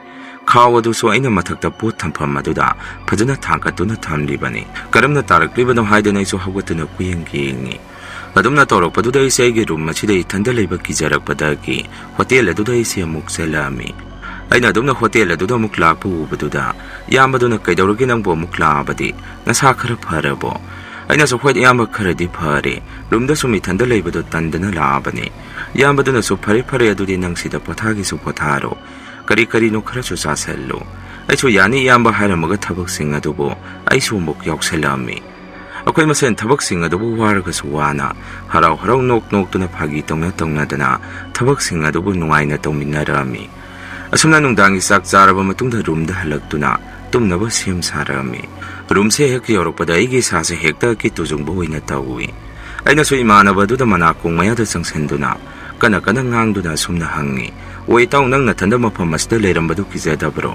ꯈꯥꯎ ꯑꯗꯨꯁꯨ ꯑꯩꯅ ꯃꯊꯛꯇ ꯄꯣꯠ ꯊꯝꯐꯝ ꯑꯗꯨꯗ ꯐꯖꯅ ꯊꯥꯡꯒꯠꯇꯨꯅ ꯊꯝꯂꯤꯕꯅꯤ꯫ ꯀꯔꯝꯅ ꯇꯥꯔꯛꯂꯤꯕꯅꯣ ꯍꯥꯏꯗꯅ ꯑꯩꯁꯨ ꯍꯧꯒꯠꯇꯨꯅ ꯀꯨꯌꯦꯡ ꯌꯦꯡꯉꯤ꯫ ꯑꯗꯨꯝꯅ ꯇꯧꯔꯛꯄꯗꯨꯗ ꯑꯩꯁꯦ ꯑꯩꯒꯤ ꯔꯨꯝ ꯑꯁꯤꯗ ꯏꯊꯟꯗ ꯂꯩꯕ ꯀꯤꯖꯔꯛꯄꯗꯒꯤ ꯍꯣꯇꯦꯜ ꯑꯗꯨꯗ ꯑꯩꯁꯦ ꯑꯃꯨꯛ ꯆꯠꯂꯛꯑꯝꯃꯤ꯫ ꯑꯩꯅ ꯑꯗꯨꯝꯅ ꯍꯣꯇꯦꯜ ꯑꯗꯨꯗ ꯑꯃꯨꯛ ꯂꯥꯛꯄ ꯎꯕꯗꯨꯗ ꯏꯌꯥꯝꯕꯗꯨꯅ ꯀꯩꯗꯧꯔꯒꯦ ꯅꯪꯕꯨ ꯑꯃꯨꯛ ꯂꯥꯛꯑꯕꯗꯤ ꯅꯁꯥ ꯈꯔ ꯐꯔꯕꯣ? ꯑꯩꯅꯁꯨ ꯍꯣꯏ ꯏꯌꯥꯝꯕ ꯈꯔꯗꯤ ꯐꯔꯦ, ꯔꯨꯝꯗ ꯁꯨꯝ ꯏꯊꯟꯗ ꯂꯩꯕꯗꯣ ꯇꯟꯗꯅ ꯂꯥꯛꯑꯕꯅꯤ꯫ ꯏꯌꯥꯝꯕꯗꯨꯅꯁꯨ ꯐꯔꯦ ꯐꯔꯦ ꯑꯗꯨꯗꯤ ꯅꯪ ꯁꯤꯗ ꯄꯣꯊꯥꯒꯦꯁꯨ ꯄꯣꯊꯥꯔꯣ, ꯀꯔꯤꯅꯣ ꯈꯔꯁꯨ ꯆꯥꯁꯜꯂꯨ꯫ ꯑꯩꯁꯨ ꯌꯥꯅꯤ ꯏꯌꯥꯝꯕ ꯍꯥꯏꯔꯝꯃꯒ ꯊꯕꯛꯁꯤꯡ ꯑꯗꯨꯕꯨ ꯑꯩꯁꯨ ꯑꯃꯨꯛ ꯌꯥꯎꯁꯜꯂꯛꯑꯝꯃꯤ꯫ ꯑꯩꯈꯣꯏ ꯃꯁꯦꯟ ꯊꯕꯛꯁꯤꯡ ꯑꯗꯨꯕꯨ ꯋꯥꯔꯒꯁꯨ ꯋꯥꯅ ꯍꯔꯥꯎ ꯍꯔꯥꯎ ꯅꯣꯛꯇꯨꯅ ꯐꯥꯒꯤ ꯇꯧꯅꯗꯅ ꯊꯕꯛꯁꯤꯡ ꯑꯗꯨꯕꯨ ꯅꯨꯡꯉꯥꯏꯅ ꯇꯧꯃꯤꯟꯅꯔꯛꯑꯝꯃꯤ꯫ ꯑꯁꯨꯝꯅ ꯅꯨꯡꯗꯥꯡꯒꯤ ꯆꯥꯛ ꯆꯥꯔꯕ ꯃꯇꯨꯡꯗ ꯔꯨꯝꯗ ꯍꯜꯂꯛꯇꯨꯅ ꯇꯨꯝꯅꯕ ꯁꯦꯝ ꯁꯥꯔꯛꯑꯝꯃꯤ꯫ ꯔꯨꯝꯁꯦ ꯍꯦꯛ ꯌꯧꯔꯛꯄꯗ ꯑꯩꯒꯤ ꯏꯁꯥꯁꯦ ꯍꯦꯛꯇ ꯇꯨꯖꯨꯡꯕ ꯑꯣꯏꯅ ꯇꯧꯏ꯫ ꯑꯩꯅꯁꯨ ꯏꯃꯥꯟꯅꯕ ꯑꯗꯨꯗ ꯃꯅꯥꯀꯣꯡ ꯃꯌꯥꯗ ꯆꯪꯁꯤꯟꯗꯨꯅ ꯀꯟꯅ ꯉꯥꯡꯗꯨꯅ ꯑꯁꯨꯝꯅ ꯍꯪꯉꯤ, "ꯑꯣ ꯏꯇꯥꯎ, ꯅꯪ ꯅꯊꯟꯗ ꯃꯐꯝ ꯑꯁꯤꯗ ꯂꯩꯔꯝꯕꯗꯨ ꯀꯤꯖꯗꯕ꯭ꯔꯣ?"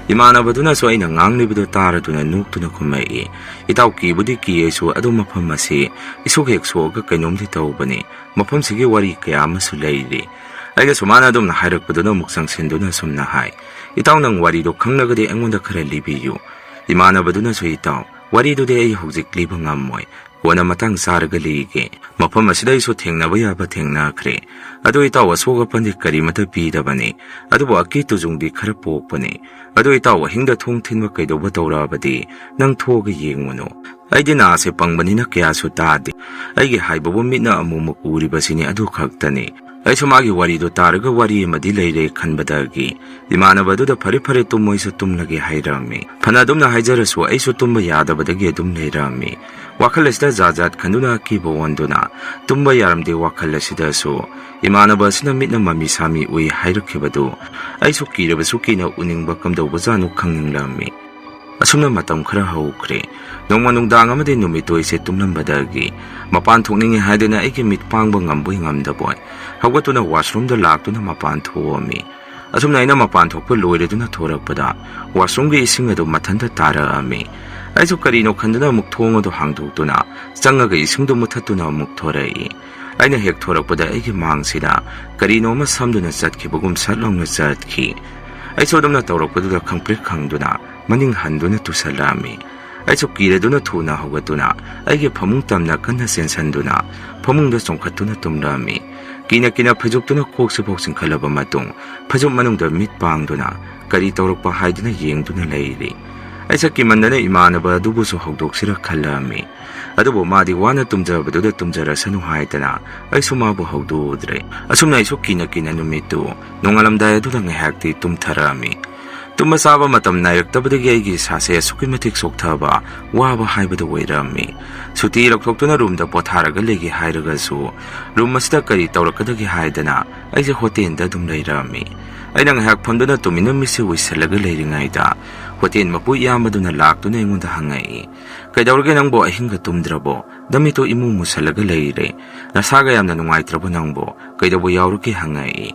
ꯏꯃꯥꯟꯅꯕꯗꯨꯅꯁꯨ ꯑꯩꯅ ꯉꯥꯡꯂꯤꯕꯗꯨ ꯇꯥꯔꯗꯨꯅ ꯅꯣꯛꯇꯨꯅ ꯈꯨꯝꯃꯛꯏ, "ꯏꯇꯥꯎ, ꯀꯤꯕꯨꯗꯤ ꯀꯤꯌꯦꯁꯨ ꯑꯗꯨ ꯃꯐꯝ ꯑꯁꯤ ꯏꯁꯣꯛ ꯍꯦꯛ ꯁꯣꯛꯑꯒ ꯀꯩꯅꯣꯝꯗꯤ ꯇꯧꯕꯅꯤ, ꯃꯐꯝꯁꯤꯒꯤ ꯋꯥꯔꯤ ꯀꯌꯥ ꯑꯃꯁꯨ ꯂꯩꯔꯤ." ꯑꯩꯅꯁꯨ ꯃꯥꯅ ꯑꯗꯨꯝꯅ ꯍꯥꯏꯔꯛꯄꯗꯨꯅ ꯑꯃꯨꯛ ꯆꯪꯁꯤꯟꯗꯨꯅ ꯑꯁꯨꯝꯅ ꯍꯥꯏ, "ꯏꯇꯥꯎ, ꯅꯪ ꯋꯥꯔꯤꯗꯣ ꯈꯪꯂꯒꯗꯤ ꯑꯩꯉꯣꯟꯗ ꯈꯔ ꯂꯤꯕꯤꯌꯨ." ꯏꯃꯥꯟꯅꯕꯗꯨꯅꯁꯨ, "ꯏꯇꯥꯎ, ꯋꯥꯔꯤꯗꯨꯗꯤ ꯑꯩ ꯍꯧꯖꯤꯛ ꯂꯤꯕ ꯉꯝꯃꯣꯏ, ꯀꯣꯟꯅ ꯃꯇꯥꯡ ꯆꯥꯔꯒ ꯂꯤꯒꯦ. ꯃꯐꯝ ꯑꯁꯤꯗ ꯑꯩꯁꯨ ꯊꯦꯡꯅꯕ ꯌꯥꯕ ꯊꯦꯡꯅꯈ꯭ꯔꯦ. ꯑꯗꯨ ꯏꯇꯥꯎ, ꯑꯁꯣꯛ ꯑꯄꯟꯗꯤ ꯀꯔꯤꯃꯠꯇ ꯄꯤꯗꯕꯅꯤ, ꯑꯗꯨꯕꯨ ꯑꯀꯤ ꯇꯨꯖꯨꯡꯗꯤ ꯈꯔ ꯄꯣꯛꯄꯅꯤ. ꯑꯗꯨ ꯏꯇꯥꯎ, ꯑꯍꯤꯡꯗ ꯊꯣꯡ ꯊꯤꯟꯕ ꯀꯩꯗꯧꯕ ꯇꯧꯔꯛꯑꯕꯗꯤ ꯅꯪ ꯊꯣꯛꯑꯒ ꯌꯦꯡꯉꯨꯅꯨ. ꯑꯩꯗꯤ ꯅꯥꯁꯦ ꯄꯪꯕꯅꯤꯅ ꯀꯌꯥꯁꯨ ꯇꯥꯗꯦ. ꯑꯩꯒꯤ ꯍꯥꯏꯕꯕꯨ ꯃꯤꯠꯅ ꯑꯃꯨꯛ ꯎꯔꯤꯕꯁꯤꯅꯤ, ꯑꯗꯨ ꯈꯛꯇꯅꯤ." ꯑꯩꯁꯨ ꯃꯥꯒꯤ ꯋꯥꯔꯤꯗꯣ ꯇꯥꯔꯒ ꯋꯥꯔꯤ ꯑꯃꯗꯤ ꯂꯩꯔꯦ ꯈꯟꯕꯗꯒꯤ ꯏꯃꯥꯟꯅꯕ ꯑꯗꯨꯗ ꯐꯔꯦ ꯐꯔꯦ ꯇꯨꯝꯃꯣꯏꯁꯨ ꯇꯨꯝꯂꯒꯦ ꯍꯥꯏꯔꯛꯑꯝꯃꯤ꯫ ꯐꯅ ꯑꯗꯨꯝꯅ ꯍꯥꯏꯖꯔꯁꯨ ꯑꯩꯁꯨ ꯇꯨꯝꯕ ꯌꯥꯗꯕꯗꯒꯤ ꯑꯗꯨꯝ ꯂꯩꯔꯛꯑꯝꯃꯤ꯫ ꯋꯥꯈꯜ ꯑꯁꯤꯗ ꯖꯥꯠ ꯖꯥꯠ ꯈꯟꯗꯨꯅ ꯑꯀꯤꯕ ꯑꯣꯟꯗꯨꯅ ꯇꯨꯝꯕ ꯌꯥꯔꯝꯗꯦ ꯋꯥꯈꯜ ꯑꯁꯤꯗꯁꯨ ꯏꯃꯥꯟꯅꯕ ꯑꯁꯤꯅ ꯃꯤꯠꯅ ꯃꯃꯤ ꯁꯥꯃꯤ ꯎꯏ ꯍꯥꯏꯔꯛꯈꯤꯕꯗꯨ ꯑꯩꯁꯨ ꯀꯤꯔꯕꯁꯨ ꯀꯤꯅ ꯎꯅꯤꯡꯕ ꯀꯝꯗꯧꯕꯖꯥꯠꯅꯣ ꯈꯪꯅꯤꯡꯂꯛꯑꯝꯃꯤ꯫ ꯑꯁꯨꯝꯅ ꯃꯇꯝ ꯈꯔ ꯍꯧꯈ꯭ꯔꯦ꯫ ꯅꯣꯡꯃ ꯅꯨꯡꯗꯥꯡ ꯑꯃꯗꯤ ꯅꯨꯃꯤꯠꯇꯨ ꯑꯩꯁꯦ ꯇꯨꯝꯂꯝꯕꯗꯒꯤ ꯃꯄꯥꯟ ꯊꯣꯛꯅꯤꯡꯉꯤ ꯍꯥꯏꯗꯅ ꯑꯩꯒꯤ ꯃꯤꯠ ꯄꯥꯡꯕ ꯉꯝꯕꯣꯏ ꯉꯝꯗꯕꯣꯏ ꯍꯧꯒꯠꯇꯨꯅ ꯋꯥꯁꯔꯨꯝꯗ ꯂꯥꯛꯇꯨꯅ ꯃꯄꯥꯟ ꯊꯣꯛꯑꯝꯃꯤ꯫ ꯑꯁꯨꯝꯅ ꯑꯩꯅ ꯃꯄꯥꯟ ꯊꯣꯛꯄ ꯂꯣꯏꯔꯗꯨꯅ ꯊꯣꯔꯛꯄꯗ ꯋꯥꯁꯔꯨꯝꯒꯤ ꯏꯁꯤꯡ ꯑꯗꯨ ꯃꯊꯟꯇ ꯇꯥꯔꯛꯑꯝꯃꯤ꯫ ꯑꯩꯁꯨ ꯀꯔꯤꯅꯣ ꯈꯟꯗꯨꯅ ꯑꯃꯨꯛ ꯊꯣꯡ ꯑꯗꯨ ꯍꯥꯡꯗꯣꯛꯇꯨꯅ ꯆꯪꯉꯒ ꯏꯁꯤꯡꯗꯨ ꯃꯨꯊꯠꯇꯨꯅ ꯑꯃꯨꯛ ꯊꯣꯔꯛꯏ꯫ ꯑꯩꯅ ꯍꯦꯛ ꯊꯣꯔꯛꯄꯗ ꯑꯩꯒꯤ ꯃꯥꯡꯁꯤꯗ ꯀꯔꯤꯅꯣꯃ ꯁꯝꯗꯨꯅ ꯆꯠꯈꯤꯕꯒꯨꯝ ꯁꯠ ꯂꯥꯎꯅ ꯆꯠꯈꯤ꯫ ꯑꯩꯁꯨ ꯑꯗꯨꯝꯅ ꯇꯧꯔꯛꯄꯗꯨꯗ ꯈꯪꯄ꯭ꯔꯦꯛ ꯈꯪꯗꯨꯅ ꯃꯅꯤꯡ ꯍꯟꯗꯨꯅ ꯇꯨꯁꯜꯂꯛꯑꯝꯃꯤ꯫ ꯑꯩꯁꯨ ꯀꯤꯔꯗꯨꯅ ꯊꯨꯅ ꯍꯧꯒꯠꯇꯨꯅ ꯑꯩꯒꯤ ꯐꯃꯨꯡ ꯇꯝꯅ ꯀꯟꯅ ꯆꯦꯟꯁꯤꯟꯗꯨꯅ ꯐꯃꯨꯡꯗ ꯆꯣꯡꯈꯠꯇꯨꯅ ꯇꯨꯝꯂꯛꯑꯝꯃꯤ꯫ ꯀꯤꯅ ꯐꯩꯖꯨꯞꯇꯨꯅ ꯀꯣꯛꯁꯤꯐꯥꯎ ꯆꯤꯡꯈꯠꯂꯕ ꯃꯇꯨꯡ ꯐꯩꯖꯨꯞ ꯃꯅꯨꯡꯗ ꯃꯤꯠ ꯄꯥꯡꯗꯨꯅ ꯀꯔꯤ ꯇꯧꯔꯛꯄ ꯍꯥꯏꯗꯨꯅ ꯌꯦꯡꯗꯨꯅ ꯂꯩꯔꯤ꯫ ꯑꯩꯁꯦ ꯀꯤꯃꯟꯗꯅ ꯏꯃꯥꯟꯅꯕ ꯑꯗꯨꯕꯨꯁꯨ ꯍꯧꯗꯣꯛꯁꯤꯔ ꯈꯜꯂꯛꯑꯝꯃꯤ꯫ ꯑꯗꯨꯕꯨ ꯃꯥꯗꯤ ꯋꯥꯅ ꯇꯨꯝꯖꯕꯗꯨꯗ ꯇꯨꯝꯖꯔꯁꯅꯨ ꯍꯥꯏꯗꯅ ꯑꯩꯁꯨ ꯃꯥꯕꯨ ꯍꯧꯗꯣꯛꯎꯗ꯭ꯔꯦ꯫ ꯑꯁꯨꯝꯅ ꯑꯩꯁꯨ ꯀꯤꯅ ꯅꯨꯃꯤꯠꯇꯨ ꯅꯣꯡꯉꯥꯜꯂꯝꯗꯥꯏ ꯑꯗꯨꯗ ꯉꯥꯏꯍꯥꯛꯇꯤ ꯇꯨꯝꯊꯔꯛꯑꯝꯃꯤ꯫ ꯇꯨꯝꯕ ꯆꯥꯕ ꯃꯇꯝ ꯅꯥꯏꯔꯛꯇꯕꯗꯒꯤ ꯑꯩꯒꯤ ꯏꯁꯥꯁꯦ ꯑꯁꯨꯛꯀꯤ ꯃꯇꯤꯛ ꯆꯣꯛꯊꯕ, ꯋꯥꯕ ꯍꯥꯏꯕꯗꯨ ꯑꯣꯏꯔꯛꯑꯝꯃꯤ꯫ ꯁꯨꯇꯤ ꯂꯧꯊꯣꯛꯇꯨꯅ ꯔꯨꯝꯗ ꯄꯣꯊꯥꯔꯒ ꯂꯩꯒꯦ ꯍꯥꯏꯔꯒꯁꯨ ꯔꯨꯝ ꯑꯁꯤꯗ ꯀꯔꯤ ꯇꯧꯔꯛꯀꯗꯒꯦ ꯍꯥꯏꯗꯅ ꯑꯩꯁꯦ ꯍꯣꯇꯦꯜꯗ ꯑꯗꯨꯝ ꯂꯩꯔꯛꯑꯝꯃꯤ꯫ ꯑꯩꯅ ꯉꯥꯏꯍꯥꯛ ꯐꯝꯗꯨꯅ ꯇꯨꯃꯤꯟꯅ ꯃꯤꯠꯁꯦ ꯎꯏꯁꯜꯂꯒ ꯂꯩꯔꯤꯉꯩꯗ ꯍꯣꯇꯦꯜ ꯃꯄꯨ ꯏꯌꯥꯝꯕꯗꯨꯅ ꯂꯥꯛꯇꯨꯅ ꯑꯩꯉꯣꯟꯗ ꯍꯪꯉꯛꯏ, "ꯀꯩꯗꯧꯔꯒꯦ ꯅꯪꯕꯣ ꯑꯍꯤꯡꯒ ꯇꯨꯝꯗ꯭ꯔꯕꯣ? ꯅꯃꯤꯠꯇꯣ ꯏꯃꯨ ꯃꯨꯁꯜꯂꯒ ꯂꯩꯔꯦ. ꯅꯁꯥꯒ ꯌꯥꯝꯅ ꯅꯨꯡꯉꯥꯏꯇ꯭ꯔꯕꯣ ꯅꯪꯕꯣ? ꯀꯩꯗꯧꯕ ꯌꯥꯎꯔꯒꯦ?" ꯍꯪꯉꯛꯏ꯫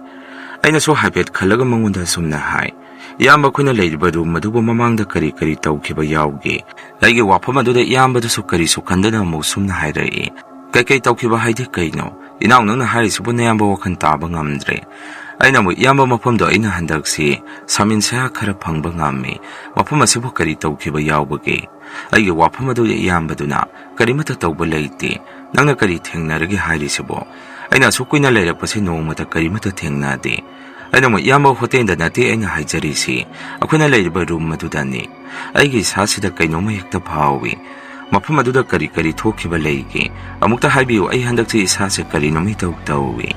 ꯑꯩꯅꯁꯨ ꯍꯥꯏꯐꯦꯠ ꯈꯜꯂꯒ ꯃꯉꯣꯟꯗ ꯑꯁꯨꯝꯅ ꯍꯥꯏ, "ꯏꯌꯥꯝꯕ, ꯑꯩꯈꯣꯏꯅ ꯂꯩꯔꯤꯕ ꯔꯨꯝ ꯑꯗꯨꯕꯨ ꯃꯃꯥꯡꯗ ꯀꯔꯤ ꯇꯧꯈꯤꯕ ꯌꯥꯎꯒꯦ?" ꯑꯩꯒꯤ ꯋꯥꯐꯝ ꯑꯗꯨꯗ ꯏꯌꯥꯝꯕꯗꯨꯁꯨ ꯀꯔꯤꯁꯨ ꯈꯟꯗꯅ ꯑꯃꯨꯛ ꯁꯨꯝꯅ ꯍꯥꯏꯔꯛꯏ, "ꯀꯩ ꯇꯧꯈꯤꯕ ꯍꯥꯏꯗꯤ ꯀꯩꯅꯣ? ꯏꯅꯥꯎ, ꯅꯪꯅ ꯍꯥꯏꯔꯤꯁꯤꯕꯨ ꯅꯌꯥꯝꯕ ꯋꯥꯈꯜ ꯇꯥꯕ ꯉꯝꯗ꯭ꯔꯦ." ꯑꯩꯅ ꯑꯃꯨꯛ, "ꯏꯌꯥꯝꯕ, ꯃꯐꯝꯗꯣ ꯑꯩꯅ ꯍꯟꯗꯛꯁꯤ ꯁꯥꯃꯤꯟ ꯁꯌꯥ ꯈꯔ ꯐꯪꯕ ꯉꯝꯃꯤ. ꯃꯐꯝ ꯑꯁꯤꯕꯨ ꯀꯔꯤ ꯇꯧꯈꯤꯕ ꯌꯥꯎꯕꯒꯦ?" ꯑꯩꯒꯤ ꯋꯥꯐꯝ ꯑꯗꯨꯗ ꯏꯌꯥꯝꯕꯗꯨꯅ, "ꯀꯔꯤꯃꯠꯇ ꯇꯧꯕ ꯂꯩꯇꯦ. ꯅꯪꯅ ꯀꯔꯤ ꯊꯦꯡꯅꯔꯒꯦ ꯍꯥꯏꯔꯤꯁꯤꯕꯣ? ꯑꯩꯅ ꯑꯁꯨꯛ ꯀꯨꯏꯅ ꯂꯩꯔꯛꯄꯁꯤ ꯅꯣꯡꯃꯇ ꯀꯔꯤꯃꯠꯇ ꯊꯦꯡꯅꯗꯦ." ꯑꯩꯅ ꯑꯃꯨꯛ, "ꯏꯌꯥꯝꯕ, ꯍꯣꯇꯦꯜꯗ ꯅꯠꯇꯦ ꯑꯩꯅ ꯍꯥꯏꯖꯔꯤꯁꯤ, ꯑꯩꯈꯣꯏꯅ ꯂꯩꯔꯤꯕ ꯔꯨꯝ ꯑꯗꯨꯗꯅꯤ. ꯑꯩꯒꯤ ꯏꯁꯥꯁꯤꯗ ꯀꯩꯅꯣꯝꯃ ꯍꯦꯛꯇ ꯐꯥꯎꯏ. ꯃꯐꯝ ꯑꯗꯨꯗ ꯀꯔꯤ ꯊꯣꯛꯈꯤꯕ ꯂꯩꯒꯦ? ꯑꯃꯨꯛꯇ ꯍꯥꯏꯕꯤꯌꯨ. ꯑꯩ ꯍꯟꯗꯛꯁꯤ ꯏꯁꯥꯁꯦ ꯀꯔꯤꯅꯣꯝ ꯏꯇꯧ ꯇꯧꯏ."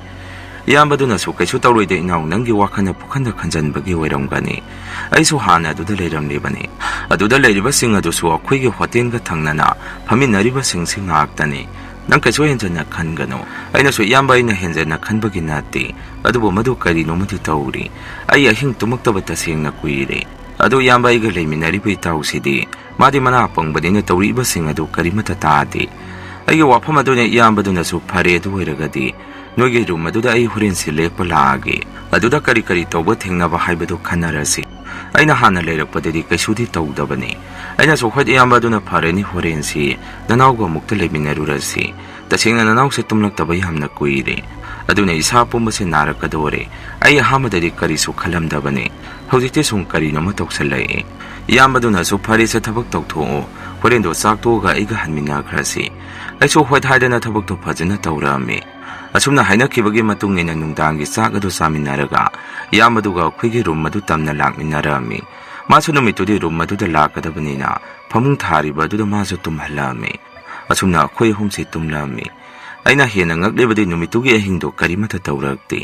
ꯏꯌꯥꯝꯕꯗꯨꯅꯁꯨ, "ꯀꯩꯁꯨ ꯇꯧꯔꯣꯏꯗ ꯏꯅꯥꯎ, ꯅꯪꯒꯤ ꯋꯥꯈꯜꯅ ꯄꯨꯈꯟꯗ ꯈꯟꯖꯟꯕꯒꯤ ꯑꯣꯏꯔꯝꯒꯅꯤ. ꯑꯩꯁꯨ ꯍꯥꯟꯅ ꯑꯗꯨꯗ ꯂꯩꯔꯝꯂꯤꯕꯅꯤ. ꯑꯗꯨꯗ ꯂꯩꯔꯤꯕꯁꯤꯡ ꯑꯗꯨꯁꯨ ꯑꯩꯈꯣꯏꯒꯤ ꯍꯣꯇꯦꯜꯒ ꯊꯪꯅꯅ ꯐꯝꯃꯤꯟꯅꯔꯤꯕꯁꯤꯡꯁꯤ ꯉꯥꯛꯇꯅꯤ. ꯅꯪ ꯀꯩꯁꯨ ꯍꯦꯟꯖꯟꯅ ꯈꯟꯒꯅꯨ ꯑꯩꯅꯁꯨ ꯏꯌꯥꯝꯕ ꯑꯩꯅ ꯍꯦꯟꯖꯟꯅ ꯈꯟꯕꯒꯤ ꯅꯠꯇꯦ ꯑꯗꯨꯕꯨ ꯃꯗꯨ ꯀꯔꯤꯅꯣꯃꯗꯤ ꯇꯧꯔꯤ ꯑꯩ ꯑꯍꯤꯡ ꯇꯨꯝꯃꯛꯇꯕ ꯇꯁꯦꯡꯅ ꯀꯨꯏꯔꯦ ꯑꯗꯨ ꯏꯌꯥꯝꯕ ꯑꯩꯒ ꯂꯩꯃꯤꯟꯅꯔꯤꯕ ꯏꯇꯥꯎꯁꯤꯗꯤ ꯃꯥꯗꯤ ꯃꯅꯥ ꯄꯪꯕꯅꯤꯅ ꯇꯧꯔꯤꯕꯁꯤꯡ ꯑꯗꯨ ꯀꯔꯤꯃꯠꯇ ꯇꯥꯗꯦ ꯑꯩꯒꯤ ꯋꯥꯐꯝ ꯑꯗꯨꯅ ꯏꯌꯥꯝꯕꯗꯨꯅꯁꯨ ꯐꯔꯦ ꯑꯗꯨ ꯑꯣꯏꯔꯒꯗꯤ ꯅꯣꯏꯒꯤ ꯔꯨꯝ ꯑꯗꯨꯗ ꯑꯩ ꯍꯣꯔꯦꯟꯁꯤ ꯂꯦꯛꯄ ꯂꯥꯛꯑꯒꯦ ꯑꯗꯨꯗ ꯀꯔꯤ ꯀꯔꯤ ꯇꯧꯕ ꯊꯦꯡꯅꯕ ꯍꯥꯏꯕꯗꯨ ꯈꯟꯅꯔꯁꯤ ꯑꯩꯅ ꯍꯥꯟꯅ ꯂꯩꯔꯛꯄꯗꯗꯤ ꯀꯩꯁꯨꯗꯤ ꯇꯧꯗꯕꯅꯤ ꯑꯩꯅꯁꯨ ꯍꯣꯏ ꯏꯌꯥꯝꯕ ꯑꯗꯨꯅ ꯐꯔꯅꯤ ꯍꯣꯔꯦꯟꯁꯤ ꯅꯅꯥꯎꯒ ꯑꯃꯨꯛꯇ ꯂꯩꯃꯤꯟꯅꯔꯨꯔꯁꯤ ꯇꯁꯦꯡꯅ ꯅꯅꯥꯎꯁꯦ ꯇꯨꯝꯂꯛꯇꯕ ꯌꯥꯝꯅ ꯀꯨꯏꯔꯦ ꯑꯗꯨꯅ ꯏꯁꯥ ꯄꯨꯝꯕꯁꯦ ꯅꯥꯔꯛꯀꯗꯣꯔꯦ ꯑꯩ ꯑꯍꯥꯟꯕꯗꯗꯤ ꯀꯔꯤꯁꯨ ꯈꯜꯂꯝꯗꯕꯅꯤ ꯍꯧꯖꯤꯛꯇꯤ ꯁꯨꯝ ꯀꯔꯤꯅꯣꯃ ꯇꯧꯁꯜꯂꯛꯑꯦ ꯏꯌꯥꯝꯕꯗꯨꯅꯁꯨ ꯐꯔꯦꯁꯦ ꯊꯕꯛ ꯇꯧꯊꯣꯛꯑꯣ ꯍꯣꯔꯦꯟꯗꯣ ꯆꯥꯛꯇꯣꯛꯑꯒ ꯑꯩꯒ ꯍꯟꯃꯤꯟꯅꯈ꯭ꯔꯁꯤ ꯑꯩꯁꯨ ꯍꯣꯏ ꯍꯥꯏꯗꯅ ꯊꯕꯛꯇꯣ ꯐꯖꯅ ꯇꯧꯔꯛꯑꯝꯃꯤ ꯑꯁꯨꯝꯅ ꯍꯥꯏꯅꯈꯤꯕꯒꯤ ꯃꯇꯨꯡ ꯏꯟꯅ ꯅꯨꯡꯗꯥꯡꯒꯤ ꯆꯥꯛ ꯑꯗꯨ ꯆꯥꯃꯤꯟꯅꯔꯒ ꯏꯌꯥꯝꯕꯗꯨꯒ ꯑꯩꯈꯣꯏꯒꯤ ꯔꯨꯝ ꯑꯗꯨ ꯇꯝꯅ ꯂꯥꯛꯃꯤꯟꯅꯔꯛꯑꯝꯃꯤ ꯃꯥꯁꯨ ꯅꯨꯃꯤꯠꯇꯨꯗꯤ ꯔꯨꯝ ꯑꯗꯨꯗ ꯂꯥꯛꯀꯗꯕꯅꯤꯅ ꯐꯃꯨꯡ ꯊꯥꯔꯤꯕ ꯑꯗꯨꯗ ꯃꯥꯁꯨ ꯇꯨꯝꯍꯜꯂꯛꯑꯝꯃꯤ ꯑꯁꯨꯝꯅ ꯑꯩꯈꯣꯏ ꯑꯍꯨꯝꯁꯤ ꯇꯨꯝꯂꯛꯑꯝꯃꯤ ꯑꯩꯅ ꯍꯦꯟꯅ ꯉꯛꯂꯤꯕꯗꯤ ꯅꯨꯃꯤꯠꯇꯨꯒꯤ ꯑꯍꯤꯡꯗꯣ ꯀꯔꯤꯃꯠꯇ ꯇꯧꯔꯛꯇꯦ